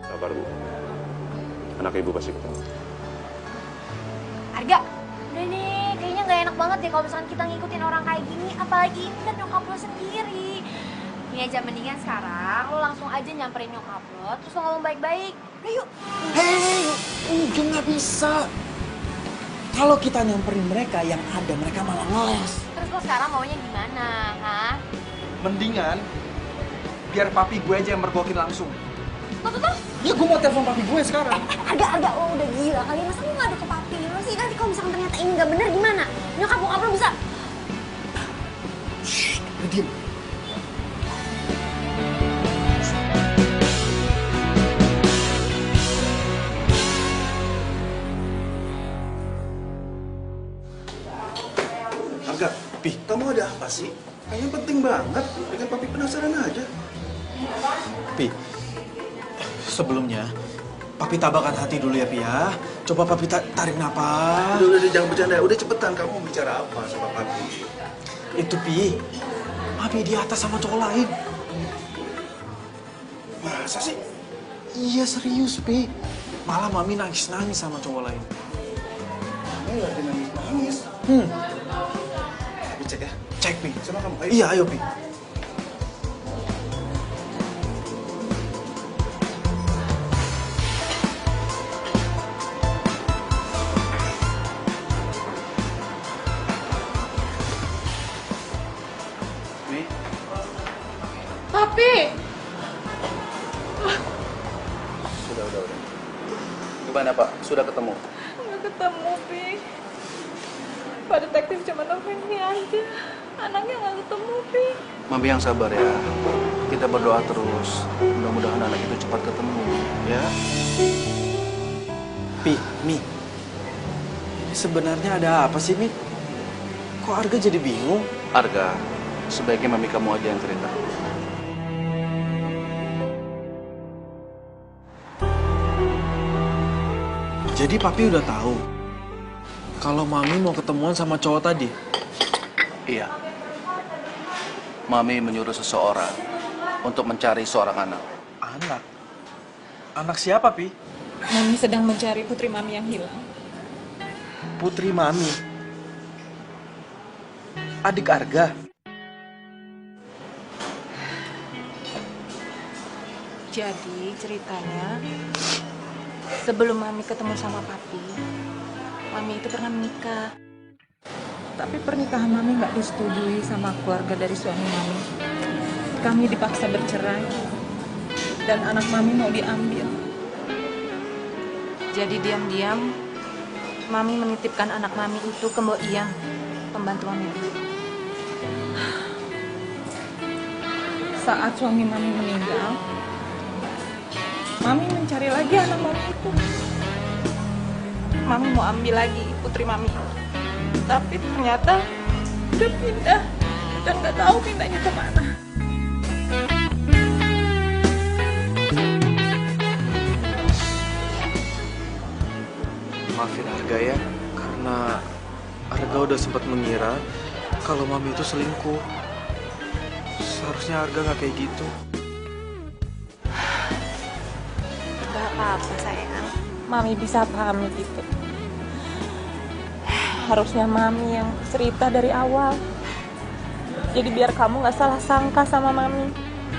S9: Sabar, Bu. Anak ibu pasti ketemu.
S1: Arga, udah nih, kayaknya nggak enak banget deh kalau misalkan kita ngikutin orang kayak gini. Apalagi ini kan nyokap lo sendiri. Ini aja mendingan sekarang lo langsung aja nyamperin nyokap lo, terus lo ngomong baik-baik. Udah yuk.
S2: Hei, ujung nggak bisa. Kalau kita nyamperin mereka, yang ada mereka malah ngeles.
S1: Terus lo sekarang maunya gimana, ha?
S2: Mendingan biar papi gue aja yang mergokin langsung.
S1: Tuh.
S2: Ya gue mau telepon papi gue sekarang.
S1: Arga, lo udah gila kali. Masa lo ngadu ke papi lo sih? Nanti kalau misalkan ternyata ini nggak bener gimana? Nyokap bokap lo bisa.
S2: Shh, udah diem.
S10: Arga, Pi, kamu ada apa sih? Kayaknya penting banget, bikin papi penasaran aja.
S2: Pi, sebelumnya papi tabahkan hati dulu ya, Pi ya. Coba papi tarik napas.
S10: Udah, jangan bercanda. Udah cepetan, kamu mau bicara apa sama papi?
S2: Itu, Pi. Papi di atas sama cowok lain.
S10: Masa sih?
S2: Iya, serius, Pi. Malah Mami nangis-nangis sama cowok lain.
S10: Mami lagi nangis-nangis. Cek ya?
S2: Cek, Pi.
S10: Sama kamu? Ayo.
S2: Iya, ayo, Pi.
S9: Mi,
S3: Papi!
S9: sudah. Gimana, Pak? Sudah ketemu?
S3: Nggak ketemu, Pi. Pak Detektif cuma nemuin ini aja. Anaknya nggak ketemu, Pi.
S9: Mami yang sabar ya. Kita berdoa terus. Mudah-mudahan anak itu cepat ketemu, ya.
S2: Pi, Mi. Ini sebenarnya ada apa sih, Mi? Kok Arga jadi bingung?
S9: Arga, sebaiknya Mami kamu aja yang cerita.
S2: Jadi Papi udah tahu kalau Mami mau ketemuan sama cowok tadi?
S9: Iya. Mami menyuruh seseorang untuk mencari seorang anak.
S2: Anak? Anak siapa, Pi?
S3: Mami sedang mencari putri Mami yang hilang.
S2: Putri Mami? Adik Arga?
S3: Jadi ceritanya, sebelum Mami ketemu sama Papi, Mami itu pernah menikah. Tapi pernikahan Mami nggak disetujui sama keluarga dari suami Mami. Kami dipaksa bercerai, dan anak Mami mau diambil. Jadi diam-diam, Mami menitipkan anak Mami itu ke Mbok Iyang, pembantu Mami. Saat suami Mami meninggal, Mami mencari lagi anak Mami itu. Mami mau ambil lagi putri Mami. Tapi ternyata udah pindah dan nggak tahu pindahnya kemana.
S2: Maafin Arga ya, karena Arga udah sempat mengira kalau Mami itu selingkuh. Seharusnya Arga nggak kayak gitu.
S3: Gak apa-apa sayang. Mami bisa pahami gitu. Harusnya Mami yang cerita dari awal. Jadi biar kamu gak salah sangka sama Mami.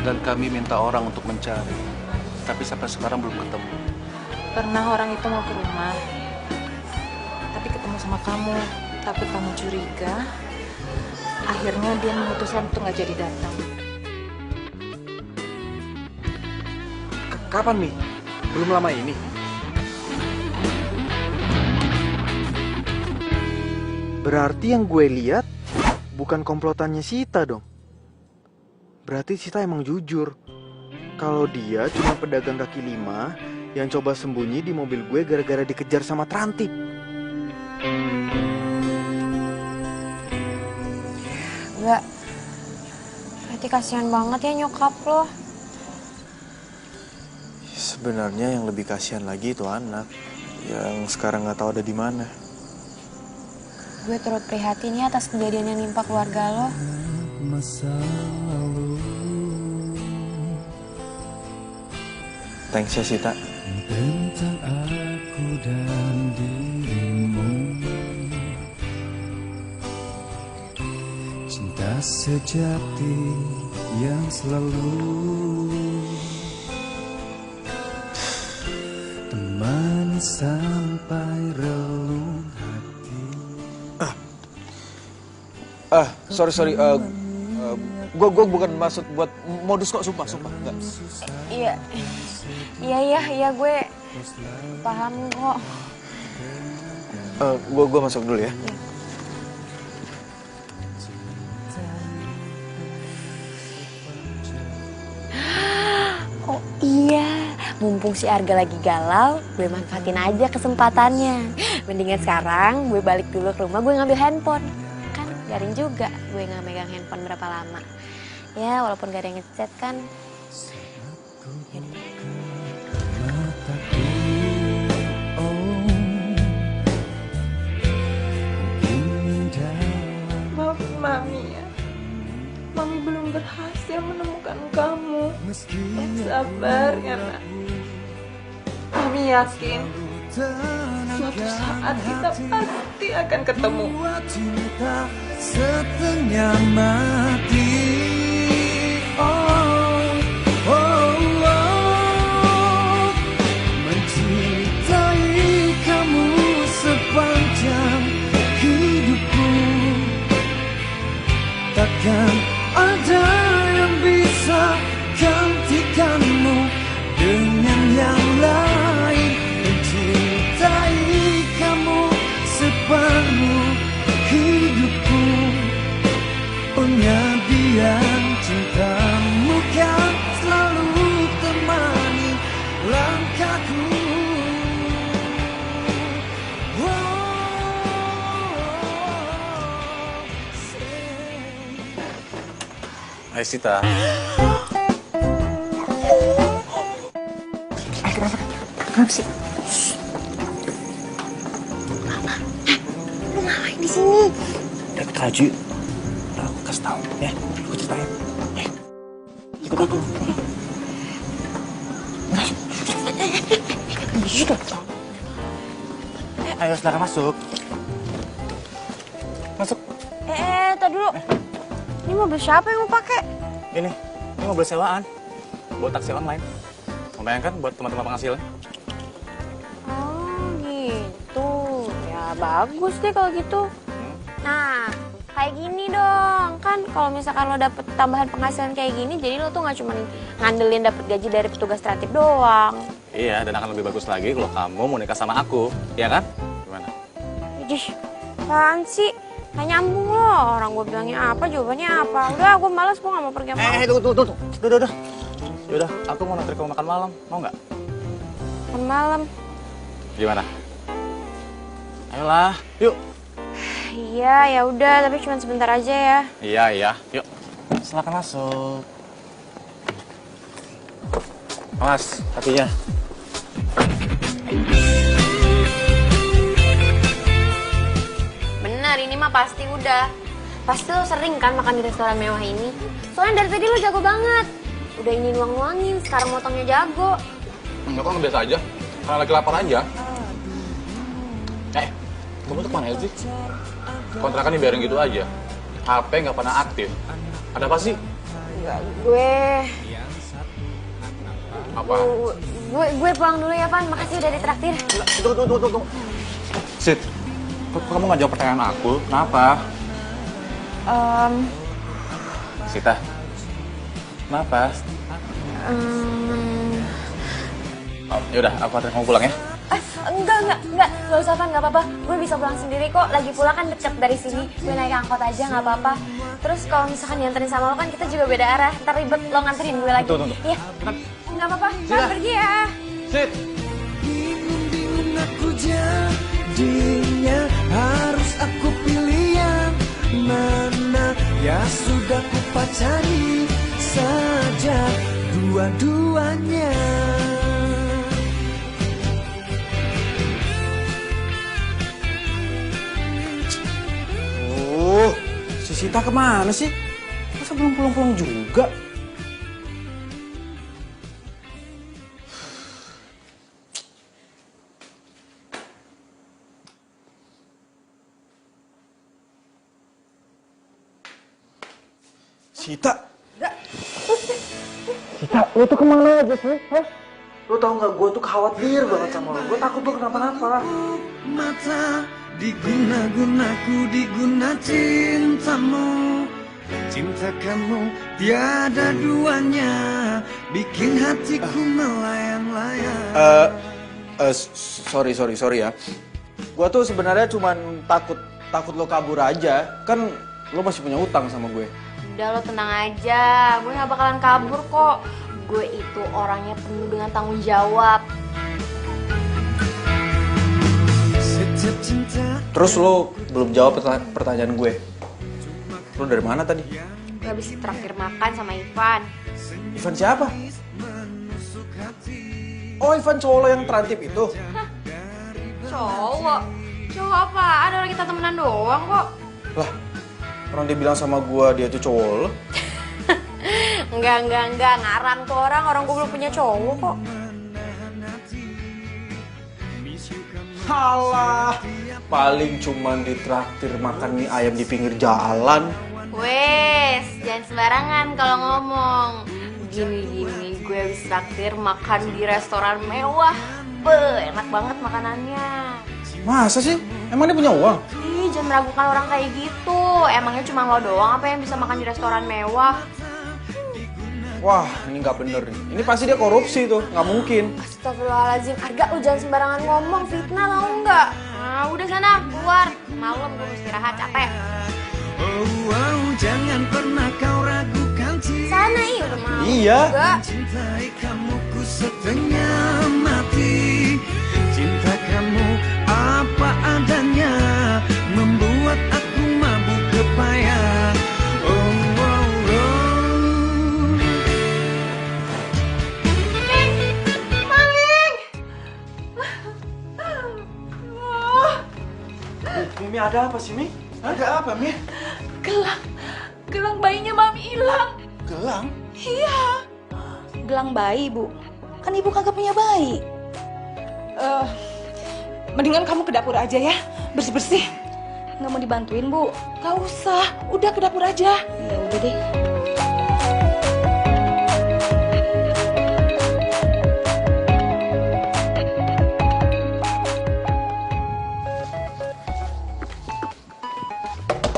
S9: Dan kami minta orang untuk mencari. Tapi sampai sekarang belum ketemu.
S3: Pernah orang itu mau ke rumah. Tapi ketemu sama kamu. Takut kamu curiga. Akhirnya dia memutuskan untuk gak jadi datang.
S2: Kapan, Mi? Belum lama ini? Berarti yang gue lihat bukan komplotannya Sita dong. Berarti Sita emang jujur kalau dia cuma pedagang kaki lima yang coba sembunyi di mobil gue gara-gara dikejar sama Trantip.
S1: Enggak. Berarti kasihan banget ya nyokap lo.
S2: Sebenarnya yang lebih kasihan lagi itu anak yang sekarang nggak tahu ada di mana.
S1: Gue turut prihatin ya atas kejadian yang nimpa keluarga lo.
S5: Masa lalu
S2: Thanks ya Sita.
S5: tentang aku dan dirimu, cinta sejati yang selalu temani sampai relung hati.
S2: Sorry. Gue bukan maksud buat modus kok, sumpah. Enggak.
S1: Iya, gue paham kok.
S2: Gue masuk dulu ya.
S1: Oh iya, mumpung si Arga lagi galau, gue manfaatin aja kesempatannya. Mendingan sekarang gue balik dulu ke rumah, gue ngambil handphone. Kan garing juga gue nggak megang handphone berapa lama. Ya walaupun gak ada yang ngechat kan.
S3: Maafin Mami ya. Mami belum berhasil menemukan kamu. Yang sabar ya nak. Mami yakin suatu saat kita pasti akan ketemu.
S5: Cinta setengah mati. Mencintai kamu sepanjang hidupku, takkan ada yang bisa gantikanmu dengan yang lain. Mencintai kamu sepenuh hidupku, pengabdian cintamu kan selalu temani langkahku.
S9: Hai Sita.
S1: Kenapa sih? Lu ngapain di sini?
S9: Dapat Raju. Aku kasih tahu ya. Aku ceritain. Ikut aku. Ayo saudara masuk. Masuk.
S1: Tadi dulu. Ini mobil siapa yang mau pakai?
S9: Ini mobil sewaan. Buat taksi online. Lumayan kan buat teman-teman penghasilan.
S1: Oh gitu. Ya bagus deh kalau gitu. Nah, kayak gini dong. Kan kalau misalkan lo dapet tambahan penghasilan kayak gini, jadi lo tuh nggak cuma ngandelin dapet gaji dari petugas kreatif doang.
S9: Iya, dan akan lebih bagus lagi kalau kamu mau nikah sama aku. Iya kan? Gimana?
S1: Ijih, apaan sih? Gak nyambung lo. Orang gue bilangnya apa, jawabannya apa. Udah, gue malas, gue gak mau pergi sama lo.
S9: Tunggu. Udah. Yaudah, aku mau nganter kamu makan malam. Mau nggak?
S1: Makan malam.
S9: Gimana? Ayolah, yuk.
S1: Iya, ya udah, tapi cuma sebentar aja ya.
S9: Iya. Yuk. Silakan masuk. Awas, kakinya.
S1: Bener, ini mah pasti udah. Pasti lo sering kan makan di restoran mewah ini. Soalnya dari tadi lo jago banget. Udah ini nuang-nuangin, sekarang motongnya jago.
S9: Enggak kok, biasa aja. Karena lagi lapar aja. Kamu tuh kemana sih? Kontrakan dibiarin gitu aja. HP nggak pernah aktif. Ada apa sih?
S1: Enggak, gue
S9: Apa?
S1: Gue pulang dulu ya, Pan. Makasih udah ditraktir.
S9: Tunggu. Sid, kok kamu nggak jawab pertanyaan aku? Kenapa? Sita, kenapa? Yaudah, aku anterin kamu pulang ya.
S1: Enggak usah, Pan, nggak apa-apa. Gue bisa pulang sendiri kok. Lagi pula kan deket dari sini. Gue naik angkot aja, nggak apa-apa. Terus kalau misalkan dianterin sama lo kan kita juga beda arah. Ntar ribet lo nganterin gue lagi.
S9: Tunggu.
S1: Iya, nggak apa-apa. Pan, pergi ya.
S9: Sid.
S5: Bingung aku jadinya, harus aku pilih yang mana. Ya sudah ku pacari saja dua-duanya.
S2: Sita kemana sih? Masa belum pulang-pulang juga? Sita?
S7: Sita, lu tuh kemana aja sih? Hah?
S2: Lo tau gak, gue tuh khawatir banget sama lo. Gue takut lo kenapa-napa.
S5: Mata diguna-gunaku, diguna cintamu. Cinta kamu tiada duanya, bikin hatiku melayang-layang.
S2: Sorry ya. Gue tuh sebenarnya cuman takut lo kabur aja. Kan lo masih punya utang sama gue.
S1: Udah lo tenang aja, gue gak bakalan kabur kok. Gue itu orangnya penuh dengan tanggung jawab.
S2: Terus lo belum jawab pertanyaan gue. Lo dari mana tadi?
S1: Gue habis traktir makan sama Ivan.
S2: Ivan siapa? Oh, Ivan cowok lo yang terantip itu?
S1: Hah? Cowok? Cowok apaan? Orang kita temenan doang kok.
S2: Lah, orang dia bilang sama gue dia tuh cowok lo.
S1: Enggak, ngarang tuh orang gue belum punya cowok kok.
S2: Halah, paling cuman ditraktir makan mie ayam di pinggir jalan.
S1: Wes, jangan sembarangan kalau ngomong. Gini, gue habis traktir makan di restoran mewah. Enak banget makanannya.
S2: Masa sih? Emang dia punya uang?
S1: Ih, jangan meragukan orang kayak gitu. Emangnya cuma lo doang apa yang bisa makan di restoran mewah?
S2: Wah, ini nggak bener nih. Ini pasti dia korupsi tuh, nggak mungkin.
S1: Astagfirullahaladzim, Arga lu jangan sembarangan ngomong, fitnah tau nggak? Nah, udah sana, keluar. Malam gue mesti istirahat, capek.
S5: Oh, jangan pernah kau ragukan cinta.
S1: Sana udah malam.
S2: Iya.
S5: Cintai kamu ku setengah mati. Cinta kamu apa adanya, membuat aku mabuk kepayang.
S2: Mi, ada apa sih, Mi? Ada apa, Mi?
S3: Gelang bayinya Mami hilang.
S2: Gelang?
S3: Iya.
S4: Gelang bayi, Bu. Kan Ibu kagak punya bayi.
S3: Mendingan kamu ke dapur aja ya, bersih-bersih.
S4: Nggak mau dibantuin, Bu?
S3: Gak usah, udah ke dapur aja.
S4: Ya udah deh.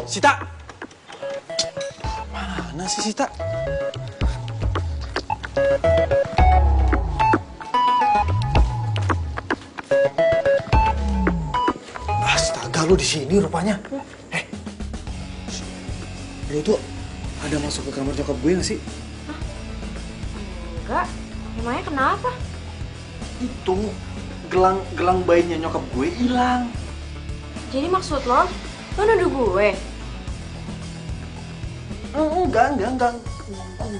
S2: Sita! Mana sih Sita? Astaga, lu di sini rupanya. Lu tuh ada masuk ke kamar nyokap gue nggak sih?
S1: Enggak, emangnya kenapa?
S2: Itu gelang bayinya nyokap gue hilang.
S1: Jadi maksud lo nuduh gue?
S2: Enggak.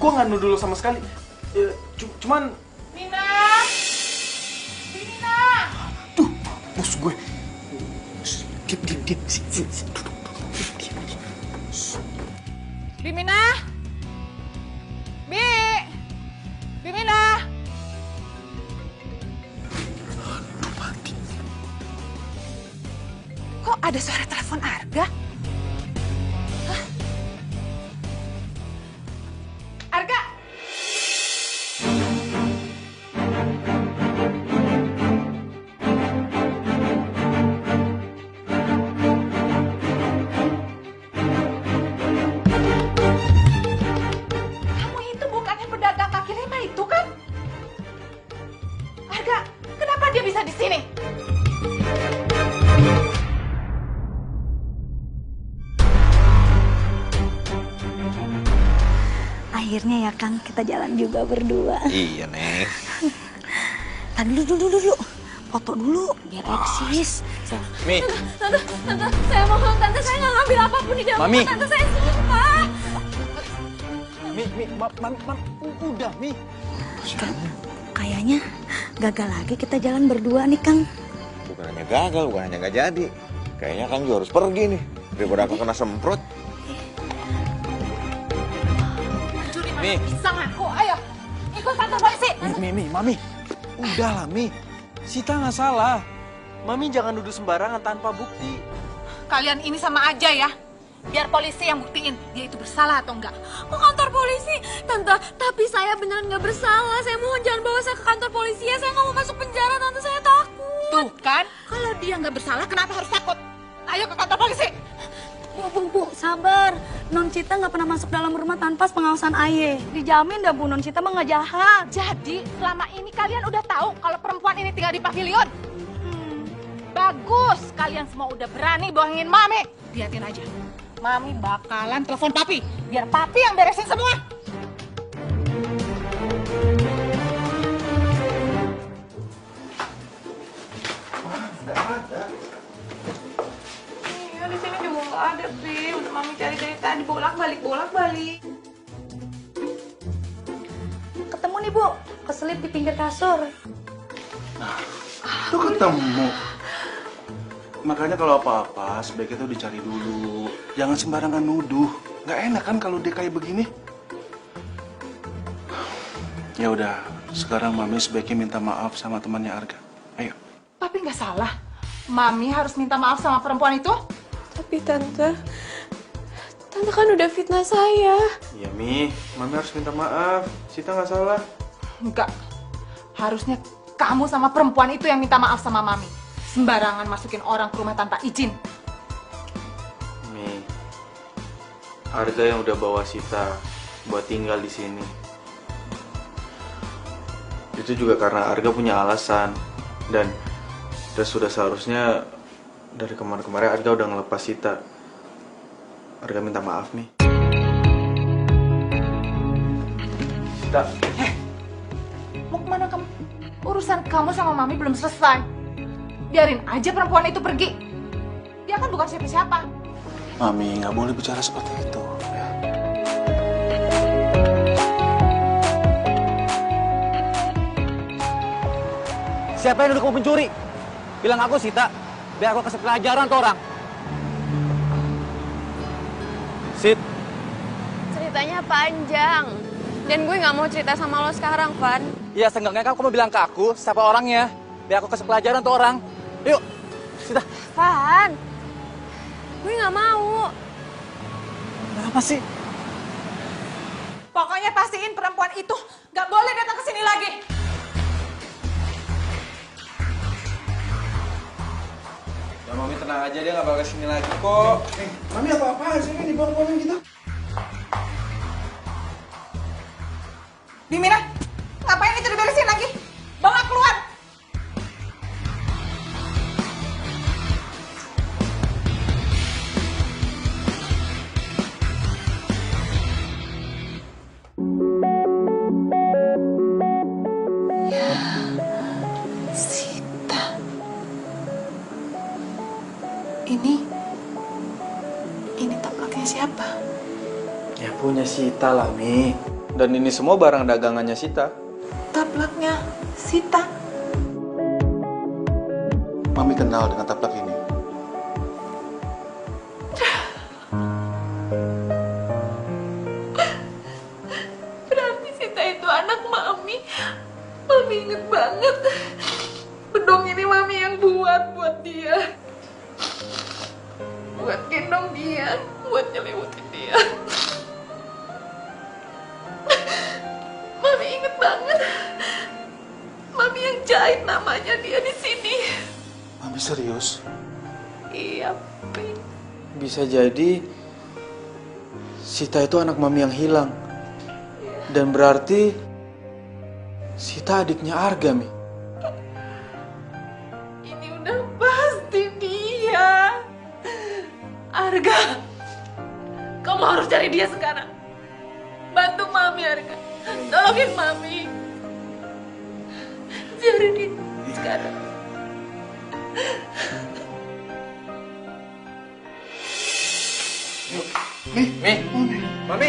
S2: Gue nggak nuduh lo sama sekali. Cuman...
S3: Nina!
S2: Tuh, bos gue. Diam. Duduk.
S3: Bimina! Bimina!
S2: Aduh, mati.
S3: Kok ada suara telepon Arga? Hah? Arga! Kamu itu bukannya pedagang kaki lima itu kan? Arga, kenapa dia bisa di sini?
S4: Akhirnya ya Kang, kita jalan juga berdua.
S10: Iya, Neng.
S4: Tadi dulu. Foto dulu, biar eksis.
S2: Mi.
S1: Tante, saya mohon, Tante, saya nggak ngambil apapun di dalam
S2: Mami.
S1: rumah, Tante, saya sumpah.
S2: Mami, udah, Mi.
S4: Kang, kayaknya gagal lagi kita jalan berdua nih Kang.
S10: Bukan hanya gagal, bukan hanya nggak jadi. Kayaknya Kang juga harus pergi nih. Daripada aku kena semprot.
S2: Mi.
S3: Bisa ngaku, ayo. Ikut kantor polisi.
S2: Mami. Udahlah, Mi. Sita nggak salah. Mami jangan nuduh sembarangan tanpa bukti.
S3: Kalian ini sama aja ya. Biar polisi yang buktiin dia itu bersalah atau enggak.
S1: Ke kantor polisi? Tante, tapi saya beneran nggak bersalah. Saya mohon jangan bawa saya ke kantor polisi ya. Saya nggak mau masuk penjara, Tante. Saya takut.
S3: Tuh kan, kalau dia nggak bersalah kenapa harus takut? Ayo ke kantor polisi.
S4: Bu, sabar. Non Cita nggak pernah masuk dalam rumah tanpa pengawasan Aye. Dijamin dah Bu, Non Cita mah nggak jahat.
S3: Jadi selama ini kalian udah tahu kalau perempuan ini tinggal di pavilion. Bagus, kalian semua udah berani bohongin Mami. Lihatin aja, Mami bakalan telepon Papi. Biar Papi yang beresin semua. Iya, di sini juga nggak ada, Pi. Udah Mami cari dari tadi, bolak-balik.
S4: Ketemu nih Bu, keselip di pinggir kasur.
S10: Tuh ketemu. Makanya kalau apa-apa sebaiknya tuh dicari dulu. Jangan sembarangan nuduh. Nggak enak kan kalau dia kayak begini. Ya udah, sekarang Mami sebaiknya minta maaf sama temannya Arga. Ayo.
S3: Papi nggak salah. Mami harus minta maaf sama perempuan itu.
S1: Tapi Tante kan udah fitnah saya.
S2: Iya, Mi. Mami harus minta maaf. Sita nggak salah.
S3: Enggak. Harusnya kamu sama perempuan itu yang minta maaf sama Mami. Sembarangan masukin orang ke rumah tanpa izin.
S2: Mi, Arga yang udah bawa Sita buat tinggal di sini. Itu juga karena Arga punya alasan. Dan sudah seharusnya dari kemarin-kemarin Arga udah ngelepas Sita. Arga minta maaf, Mi. Sita.
S3: Mau kemana kamu? Urusan kamu sama Mami belum selesai. Biarin aja perempuan itu pergi. Dia kan bukan siapa-siapa.
S10: Mami, nggak boleh bicara seperti itu. Ya.
S7: Siapa yang nuduh kamu pencuri? Bilang aku Sita, biar aku kasih pelajaran ke orang. Sit.
S1: Ceritanya panjang. Dan gue nggak mau cerita sama lo sekarang, Van.
S7: Ya seenggaknya kamu bilang ke aku siapa orangnya, biar aku kasih pelajaran ke orang. Yuk, Sita.
S1: Van, gue nggak mau.
S7: Kenapa sih?
S3: Pokoknya pastiin perempuan itu nggak boleh datang ke sini lagi.
S2: Ya, Mami tenang aja, dia nggak bakal kesini lagi kok.
S10: Mami apa-apaan sih ini dibawa-bawain gitu?
S3: Bimina, ngapain itu diberesin lagi? Bawa keluar. Sita. Ini taplaknya siapa?
S2: Ya punya Sita lah, Mi. Dan ini semua barang dagangannya Sita.
S3: Taplaknya Sita.
S10: Mami kenal dengan taplak ini.
S3: Berarti Sita itu anak Mami. Mami inget banget. Bedong ini Mami yang buat dia. Buat gendong dia, buat nyelimutin dia. Mami inget banget. Mami yang jahit namanya dia di sini.
S10: Mami serius?
S3: Iya, Pi.
S2: Bisa jadi Sita itu anak Mami yang hilang. Dan berarti Sita adiknya Arga, Mi.
S3: Ini udah pasti dia. Arga, kamu harus cari dia sekarang. Bantu Mami, Arga. Tolongin Mami. Cari dia sekarang.
S2: Mi, Mami.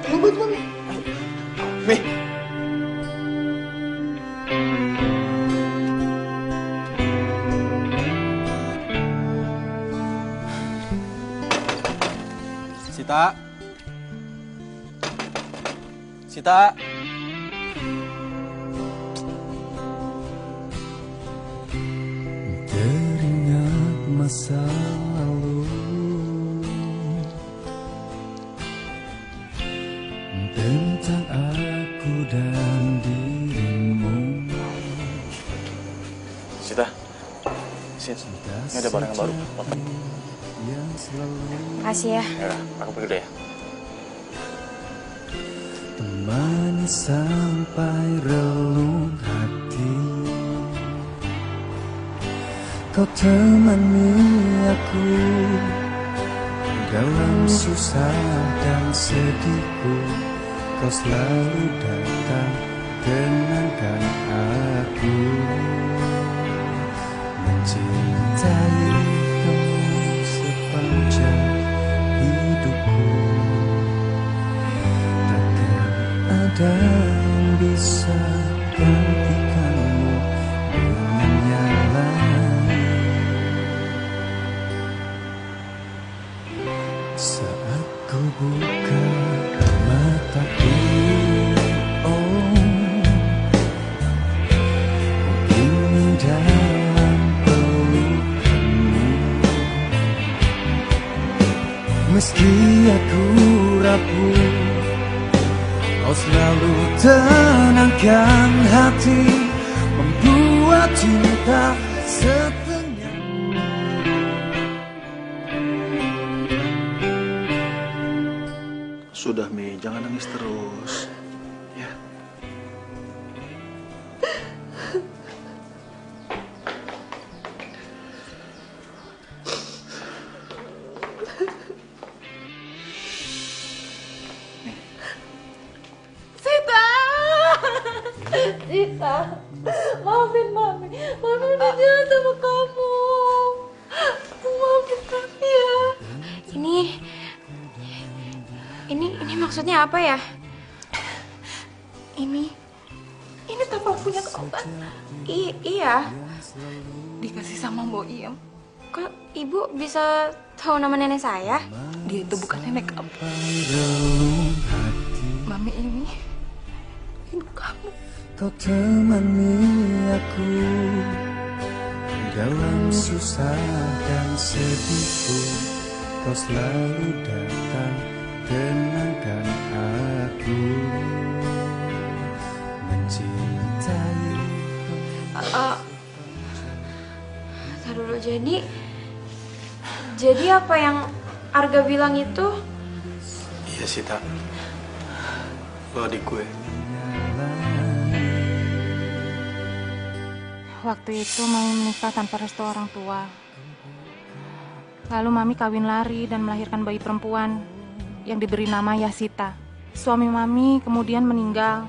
S10: Tolong bantu Mami.
S2: Mi. Sita. Sita.
S5: Teringat masa lalu, tentang aku dan dirimu.
S2: Sita, ini ada barang yang baru.
S1: Makasih ya.
S2: Ya, aku pergi dulu ya.
S5: Temani sampai relung hati, kau temani aku dalam susah dan sedihku. Kau selalu datang tenangkan aku, mencintai kamu sepanjang hidupku. Takkan ada yang bisa gantikanmu dengan yang lain. Saat ku buka mataku, oh, ku ingin dalam pelukanmu. Meski aku rapuh, kau selalu tenangkan hati, membuat cinta setengah.
S10: Sudah, Mi, jangan nangis terus. Ya.
S3: Sita, maafin Mami. Mami udah jahat sama kamu. Maafin Mami ya.
S1: Ini maksudnya apa ya?
S3: Ini tampal punya kau kan?
S1: Iya.
S3: Dikasih sama Mbok Iem.
S1: Kok ibu bisa tahu nama nenek saya?
S3: Dia itu bukan nenek kamu. Mami ini ibu kamu.
S5: Kau temani aku dalam susah dan sedihku. Kau selalu datang tenangkan aku, mencintai.
S1: Tar dulu, jadi apa yang Arga bilang itu?
S10: Iya, Sita. Lo adik gue.
S3: Waktu itu Mami menikah tanpa restu orang tua. Lalu Mami kawin lari dan melahirkan bayi perempuan yang diberi nama Yasita. Suami Mami kemudian meninggal.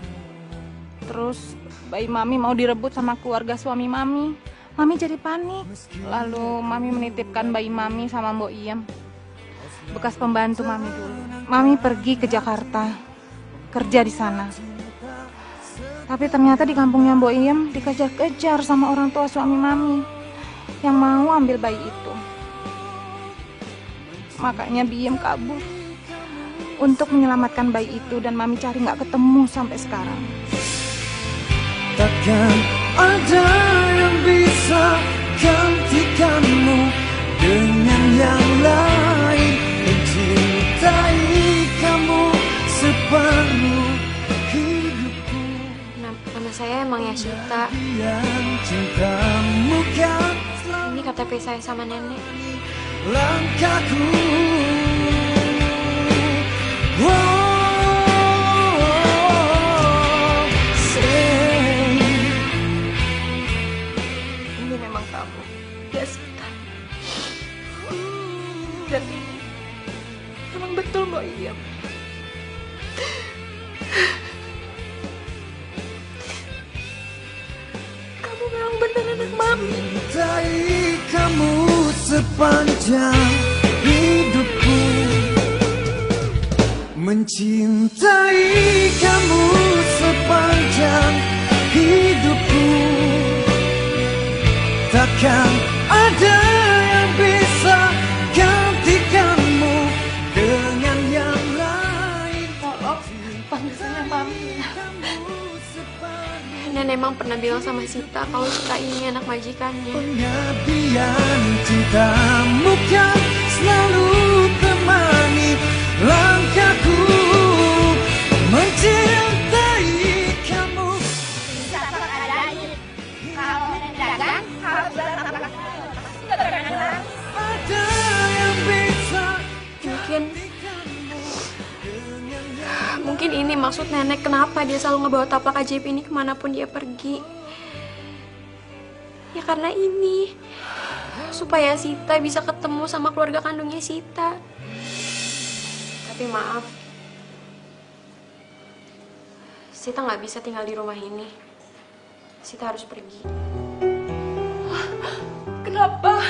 S3: Terus bayi Mami mau direbut sama keluarga suami Mami. Mami jadi panik. Lalu Mami menitipkan bayi Mami sama Mbok Iem, bekas pembantu Mami dulu. Mami pergi ke Jakarta, kerja di sana. Tapi ternyata di kampungnya Mbok Iem dikejar-kejar sama orang tua suami Mami yang mau ambil bayi itu. Makanya Biem kabur untuk menyelamatkan bayi itu dan Mami cari nggak ketemu sampai sekarang.
S5: Takkan ada yang bisa gantikanmu dengan yang lain, mencintai kamu sepenuh hidupku.
S1: Nama saya emang Yasita.
S5: Cintamu kan
S1: Ini KTP saya sama nenek.
S5: langkahku.
S3: Ini memang kamu, Yasita. Dan ini memang betul Mbok Iem. Kamu memang benar anak Mami.
S5: Mencintai kamu sepanjang hidupku, mencintai kamu sepanjang hidupku. Takkan ada yang bisa gantikanmu dengan yang lain.
S3: Tolong panggil saya Mami.
S1: Papian emang pernah bilang sama Sita kalau Sita ini anak majikannya.
S5: Pengabdian cintamu kan selalu temani langkahku mencintai kamu.
S6: Kalau dagang harus bertambah.
S5: Ada yang bisa
S1: Mungkin ini maksud nenek kenapa dia selalu ngebawa taplak ajaib ini kemanapun dia pergi. Ya karena ini, supaya Sita bisa ketemu sama keluarga kandungnya Sita. Tapi maaf, Sita nggak bisa tinggal di rumah ini. Sita harus pergi.
S3: Kenapa?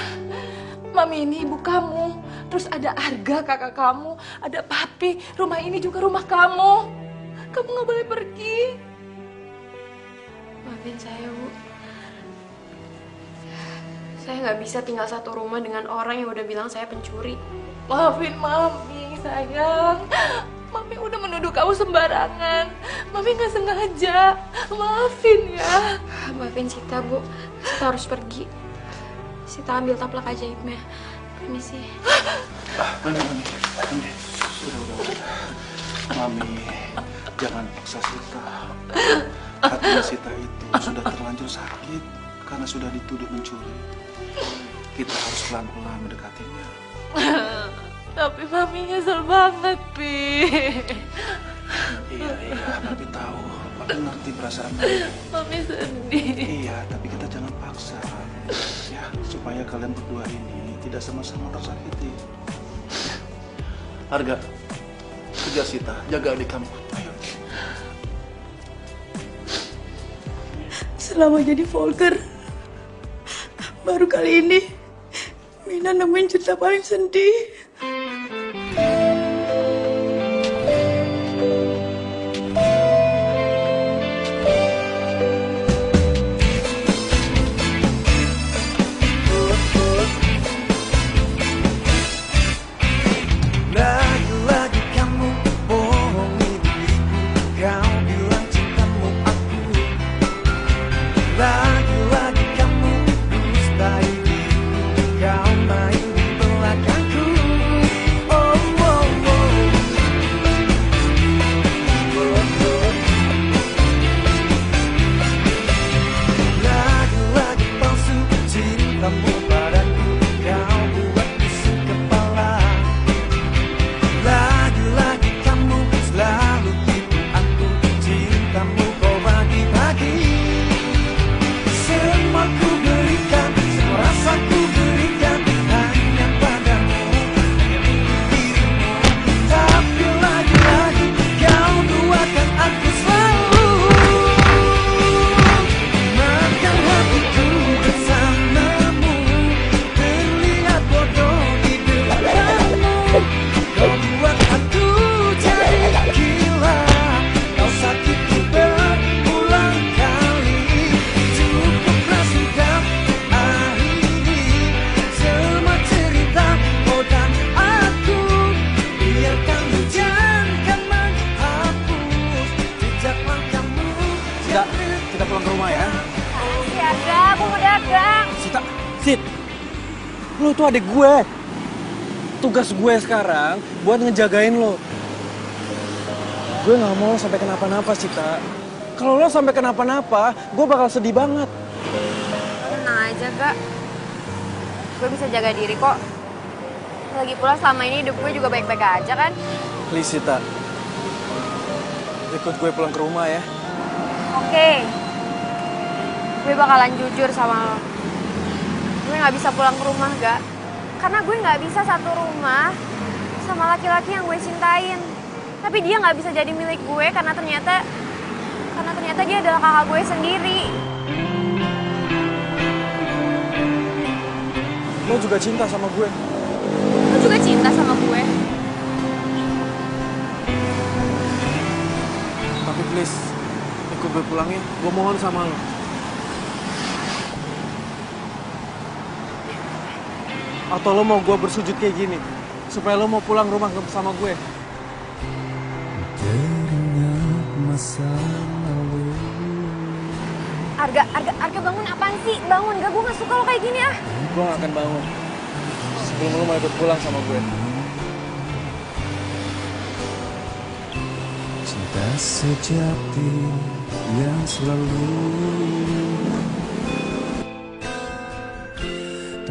S3: Mami ini ibu kamu, terus ada Arga kakak kamu, ada Papi, rumah ini juga rumah kamu. Kamu nggak boleh pergi.
S1: Maafin saya, Bu. Saya nggak bisa tinggal satu rumah dengan orang yang udah bilang saya pencuri.
S3: Maafin Mami, sayang. Mami udah menuduh kamu sembarangan. Mami nggak sengaja. Maafin ya.
S1: Maafin Sita, Bu. Sita harus pergi. Sita ambil taplak ajaibnya. Permisi.
S10: Mami. Udah. Mami, jangan paksa Sita. Hatinya Sita itu sudah terlanjur sakit karena sudah dituduh mencuri. Kita harus pelan-pelan mendekatinya.
S3: Tapi Mami nyesel banget, Pi.
S10: Iya, Papi tahu. Papi ngerti perasaan Mami.
S3: Mami sedih.
S10: Iya, tapi kita jangan paksa. Ya, supaya kalian berdua ini tidak sama-sama tersakiti. Arga, kejar Sita, jaga adik kamu. Ayo.
S4: Selama jadi Volker, baru kali ini Mina nemuin cerita paling sedih.
S5: Lagi-lagi kamu bohongi diriku, kau bilang cintamu aku. Lagi-lagi kamu dustai diriku, kau main di belakangku. Oh, oh, oh. Lagi-lagi palsu cintamu padaku, kau buat pusing kepala. Lagi-lagi kamu selalu tipu aku, cintamu kau bagi-bagi. Semua ku berikan, semua rasa ku berikan hanya padamu, hanya untuk dirimu. Tapi lagi-lagi kau duakan aku selalu. Makan hatiku bersamamu, terlihat bodoh di belakangmu. Kau buat aku jadi gila, kau sakiti berulang kali. Cukuplah sudah akhiri semua cerita kau dan aku. Biarkan hujan kan menghapus jejak langkahmu.
S7: Kita pulang ke rumah ya.
S1: Si Arga, aku mau dagang.
S7: Sit, lo tuh adik gue. Tugas gue sekarang buat ngejagain lo. Gue nggak mau lo sampai kenapa-napa, Sita. Kalau lo sampai kenapa-napa, gue bakal sedih banget.
S1: Tenang aja, Gak. Gue bisa jaga diri kok. Lagi pula selama ini hidup gue juga baik-baik aja kan.
S7: Please, Sita. Ikut gue pulang ke rumah ya.
S1: Oke. Gue bakalan jujur sama lo. Gue nggak bisa pulang ke rumah, Gak. Karena gue nggak bisa satu rumah sama laki-laki yang gue cintain. Tapi dia nggak bisa jadi milik gue karena ternyata dia adalah kakak gue sendiri.
S7: Lo juga cinta sama gue.
S1: Lo juga cinta sama gue.
S7: Tapi please, ikut gue pulang ya. Gue mohon sama lo. Atau lo mau gue bersujud kayak gini? Supaya lo mau pulang rumah sama gue.
S5: Teringat masa lalu
S1: Arga bangun apaan sih? Bangun, gak, gue gak suka lo kayak gini ah.
S7: Gue gak akan bangun sebelum lo mau ikut pulang sama gue.
S5: Cinta sejati yang selalu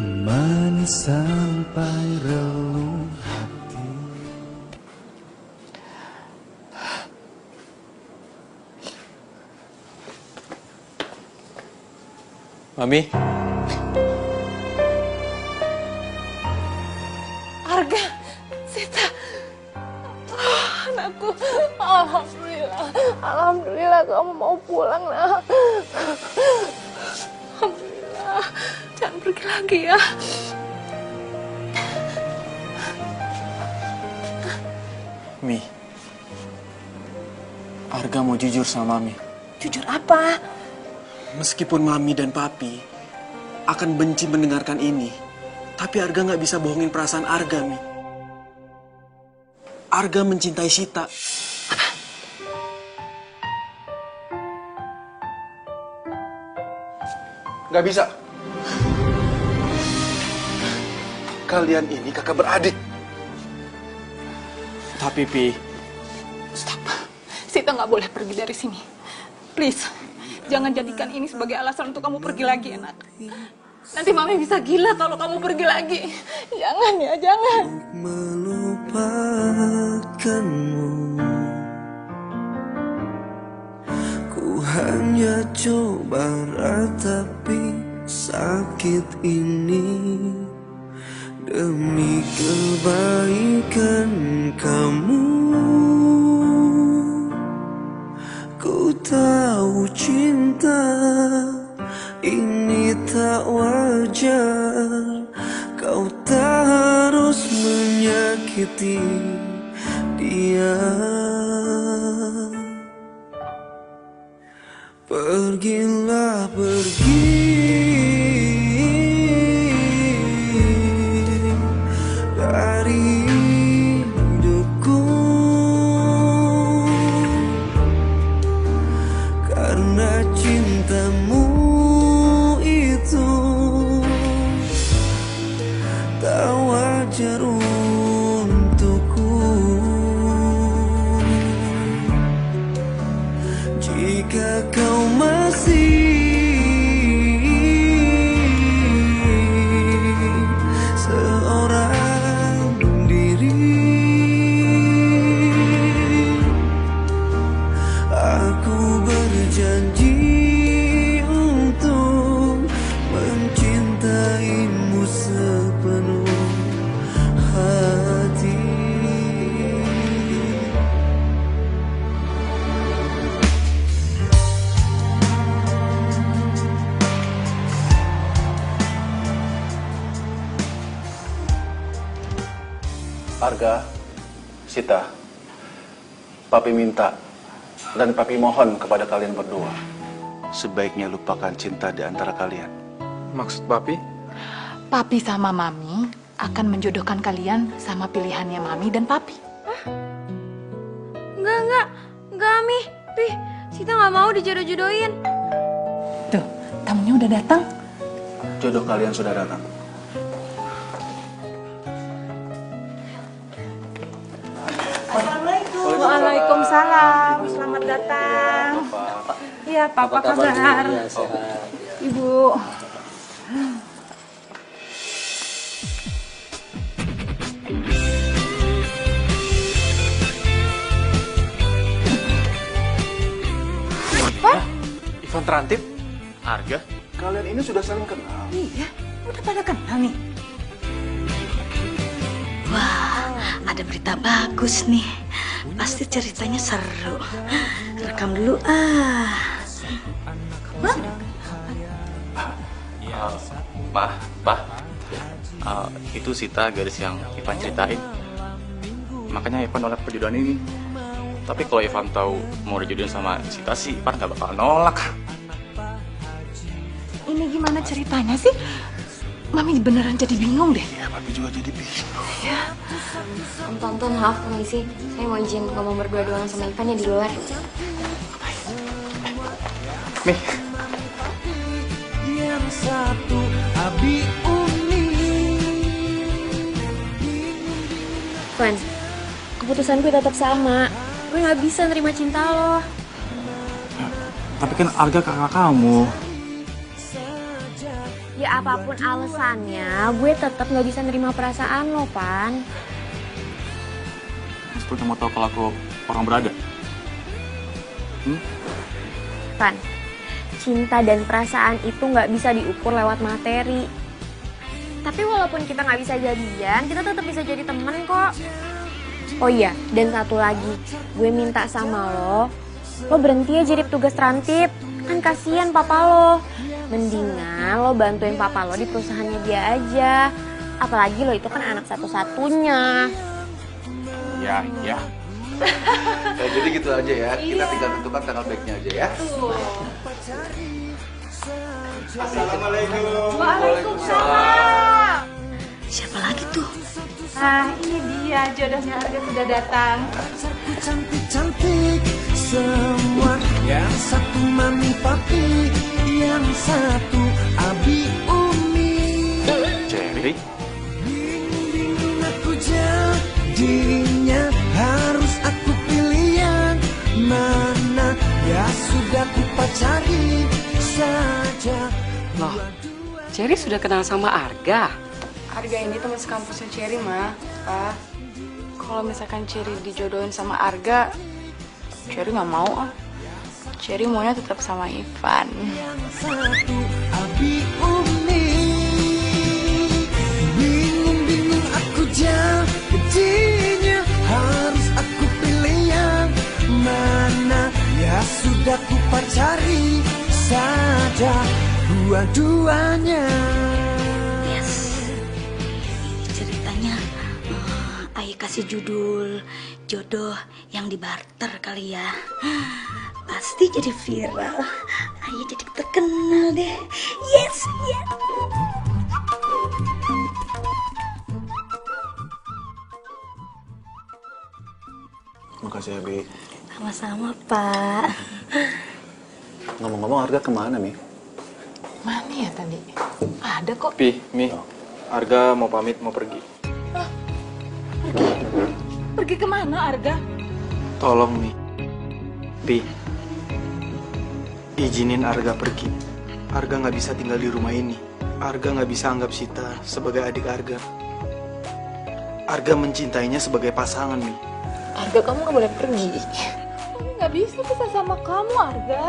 S5: temani sampai relung hati.
S7: Mami,
S3: Arga, Sita, anakku, alhamdulillah kamu mau pulang nak. Alhamdulillah, jangan pergi lagi ya.
S7: Mi, Arga mau jujur sama Mami.
S3: Jujur apa?
S7: Meskipun Mami dan Papi akan benci mendengarkan ini, tapi Arga nggak bisa bohongin perasaan Arga, Mi. Arga mencintai Sita.
S10: Gak bisa. Kalian ini kakak beradik.
S7: Tapi, Pi,
S3: Stop. Sita nggak boleh pergi dari sini. Please, jangan jadikan ini sebagai alasan untuk kamu pergi lagi, anak. Nanti Mami bisa gila kalau kamu pergi lagi. Jangan ya, jangan.
S5: Melupakanmu, ku hanya coba ratapi sakit ini demi kebaikan kamu. Ku tahu cinta ini tak wajar, kau tak harus menyakiti dia. Pergilah, pergi dari hidupku, karena cintamu itu tak wajar untukku. Jika kau masih seorang diri, aku berjanji untuk mencintaimu sepenuh hati.
S9: Arga, Sita, Papi minta dan Papi mohon kepada kalian berdua, sebaiknya lupakan cinta di antara kalian.
S7: maksud Papi?
S3: Papi sama Mami akan menjodohkan kalian sama pilihannya Mami dan Papi.
S1: Enggak, Mi. Pi, Sita gak mau dijodoh-jodohin.
S3: Tuh, tamunya udah datang.
S9: Jodoh kalian sudah datang.
S3: Waalaikumsalam. Selamat datang. Iya, Papa kabar. Ibu.
S7: Ivan Terantip?
S2: Arga?
S10: Kalian ini sudah saling kenal.
S3: Iya, udah pada kenal nih.
S4: Wah, ada berita bagus nih. Pasti ceritanya seru. Rekam dulu ah.
S2: Pak, itu Sita gadis yang Ivan ceritain. Makanya Ivan nolak perjodohan ini. Tapi kalau Ivan tahu mau dijodohin sama Sita sih, Ivan gak bakal nolak.
S3: Ini gimana ceritanya sih? Mami beneran jadi bingung deh.
S10: Ya, Papi juga jadi bingung.
S1: Om Tante, maaf permisi. Saya mau izin ngomong berdua doang sama Ivan ya di luar.
S2: Nih,
S5: satu, Abi Umi.
S1: Van, keputusan gue tetap sama. Gue gak bisa nerima cinta lo.
S2: Tapi kan Arga kakak kamu.
S1: Ya apapun alasannya, gue tetap gak bisa nerima perasaan lo, Pan.
S2: Mas pun mau tahu kalau aku orang berada.
S1: Pan, cinta dan perasaan itu gak bisa diukur lewat materi. Tapi walaupun kita gak bisa jadian, kita tetap bisa jadi temen kok. Oh iya, dan satu lagi, gue minta sama lo berhenti ya jadi petugas trantip. Kan kasihan papa lo. Mendingan lo bantuin papa lo di perusahaannya dia aja. Apalagi lo itu kan anak satu-satunya.
S10: Ya. Jadi gitu aja ya. Kita tinggal tentukan tanggal baiknya aja ya.
S2: Assalamualaikum.
S3: Waalaikumsalam.
S4: Siapa lagi tuh?
S3: Ah, ini dia jodohnya Arga sudah datang.
S5: Pacarku cantik-cantik semua. Yang satu mami papi, yang satu Abi Umi.
S2: Cherry.
S5: Bingung aku jadinya, harus aku pilih yang mana. Ya sudah ku pacari saja.
S11: Loh, Cherry sudah kenal sama Arga?
S3: Arga ini teman sekampusnya Cherry, Ma. Pak, kalau misalkan Cherry dijodohin sama Arga, Cherry nggak mau ah. Cherry maunya tetap sama Ivan.
S5: Yang satu Abi Umi. Bingung aku jadinya, harus aku pilih yang mana. Ya sudah ku pacari saja dua-duanya.
S4: Ceritanya Ayo kasih judul jodoh yang dibarter kali ya. Pasti jadi viral. Ayo jadi terkenal deh. Yes.
S9: Makasih ya, Bi.
S4: Sama-sama, Pak.
S9: Ngomong-ngomong, Arga kemana, Mi?
S3: Mana ya tadi? Ada kok.
S2: Pi, Mi, Arga mau pamit, mau pergi.
S3: Pergi kemana, Arga?
S2: Tolong, Mi. Pi, izinin Arga pergi. Arga nggak bisa tinggal di rumah ini. Arga nggak bisa anggap Sita sebagai adik Arga. Arga mencintainya sebagai pasangan, Mi.
S3: Arga, kamu nggak boleh pergi. Mami nggak bisa pisah sama kamu, Arga.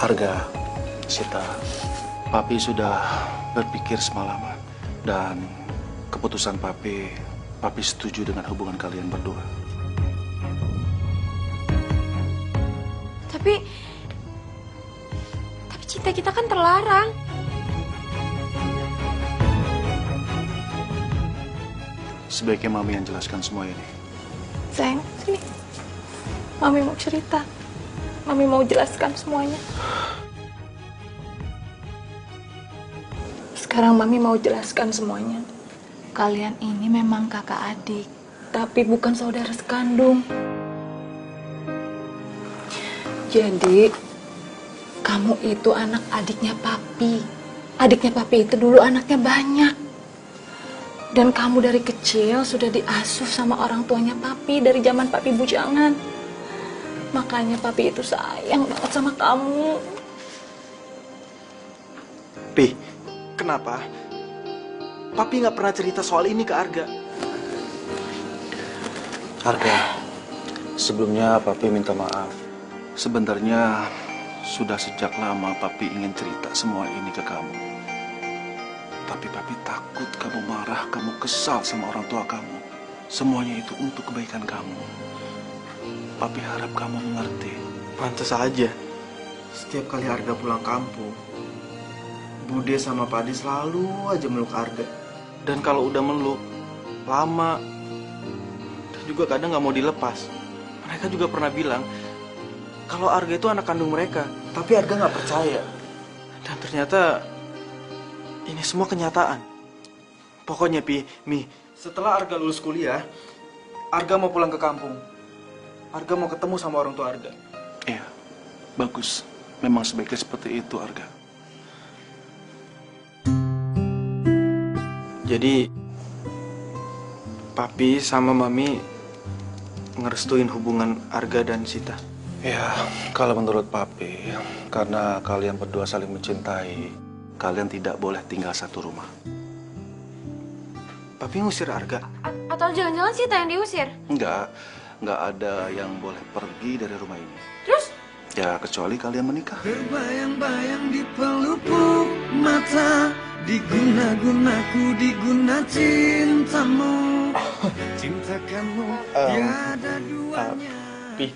S9: Arga, Sita, Papi sudah berpikir semalaman. Dan keputusan Papi setuju dengan hubungan kalian berdua.
S1: Tapi cinta kita kan terlarang.
S9: Sebaiknya Mami yang jelaskan semua ini.
S3: Sayang, sini. Mami mau cerita. Mami mau jelaskan semuanya. Sekarang Mami mau jelaskan semuanya. Kalian ini memang kakak adik, tapi bukan saudara sekandung. Jadi, kamu itu anak adiknya Papi. Adiknya Papi itu dulu anaknya banyak. Dan kamu dari kecil sudah diasuh sama orang tuanya Papi dari zaman Papi bujangan. Makanya Papi itu sayang banget sama kamu.
S2: Pi, kenapa? Papi nggak pernah cerita soal ini ke Arga.
S9: Arga, sebelumnya Papi minta maaf. Sebenarnya sudah sejak lama Papi ingin cerita semua ini ke kamu. Tapi Papi takut kamu marah, kamu kesal sama orang tua kamu. Semuanya itu untuk kebaikan kamu. Papi harap kamu mengerti.
S2: Pantas aja. Setiap kali Arga pulang kampung, Bude sama Padi selalu aja meluk Arga. Dan kalau udah meluk, lama. Dan juga kadang nggak mau dilepas. Mereka juga pernah bilang kalau Arga itu anak kandung mereka. Tapi Arga nggak percaya. Dan ternyata ini semua kenyataan. Pokoknya Mi, setelah Arga lulus kuliah, Arga mau pulang ke kampung.
S7: Arga mau ketemu sama orang tua Arga.
S10: Iya, bagus. Memang sebaiknya seperti itu, Arga.
S7: Jadi, Papi sama Mami ngerestuin hubungan Arga dan Sita.
S10: Ya, kalau menurut Papi, karena kalian berdua saling mencintai, kalian tidak boleh tinggal satu rumah.
S7: Papi ngusir Arga.
S1: Atau jangan-jangan Sita yang diusir?
S10: Enggak ada yang boleh pergi dari rumah ini.
S1: Terus?
S10: Ya, kecuali kalian menikah.
S5: Terbayang-bayang di pelupuk mata, diguna-gunaku, diguna cintamu. Cinta kamu tiada duanya.
S7: Pi,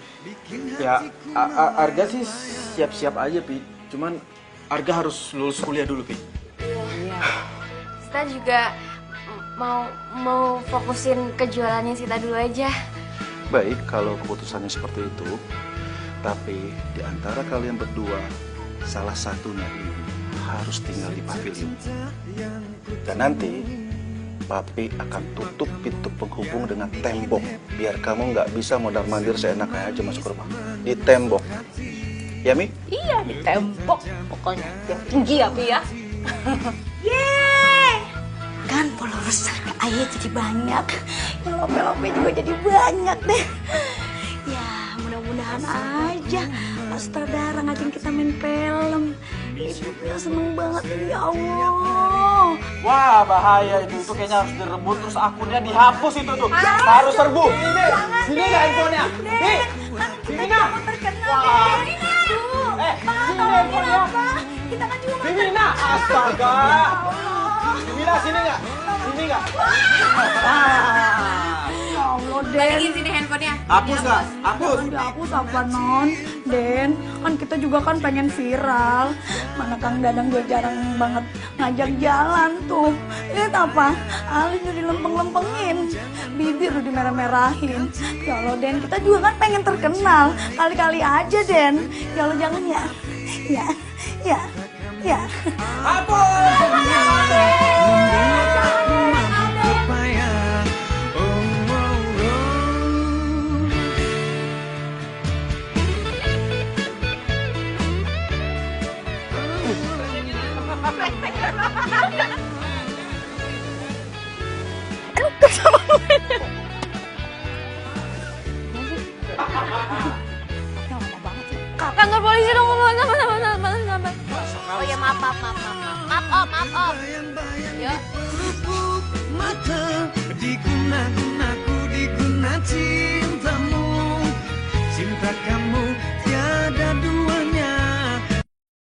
S7: ya Arga sih siap-siap aja, Pi. Cuman Arga harus lulus kuliah dulu, Pi.
S1: Iya. Sita juga mau fokusin ke jualannya Sita dulu aja.
S10: Baik, kalau keputusannya seperti itu. Tapi di antara kalian berdua, salah satunya ini harus tinggal di pavilion. Dan nanti, Papi akan tutup pintu penghubung dengan tembok. Biar kamu nggak bisa mondar-mandir seenaknya aja masuk ke rumah. Di tembok. Ya, Mi?
S6: Iya, di tembok. Pokoknya yang tinggi ya, Pi ya.
S4: Yeay! Kan followers Ayah jadi banyak. Yang lope-lope juga jadi banyak deh. Ya, mudah-mudahan aja Pak Sutradara ngajakin kita main film. Ibu ya seneng banget, ya Allah.
S7: Wah, bahaya itu kayaknya harus direbut terus akunnya dihapus itu tuh. Harus serbu. Sini nggak handphonenya? Nih, sini nak. Wah. Sini handphonenya.
S4: Kita kan juga
S7: Vivina, astaga. Vivina, sini nggak? Sini nggak?
S4: Ya Allah, Den.
S1: Balikin sini handphonenya.
S7: Hapus nggak? Hapus.
S4: Jangan dihapus apa, Non? Den, kan kita juga kan pengen viral. Mana Kang Dadang juga jarang banget ngajak jalan tuh. Lihat apa? Alis udah dilempeng-lempengin. Bibir udah dimerah-merahin. Ya Allah, Den, kita juga kan pengen terkenal. Kali-kali aja, Den. Ya Allah, jangan ya. Ya.
S1: Kantor polisi dong, sabar.
S6: Oh ya, maaf, Om. Yuk.
S5: Mata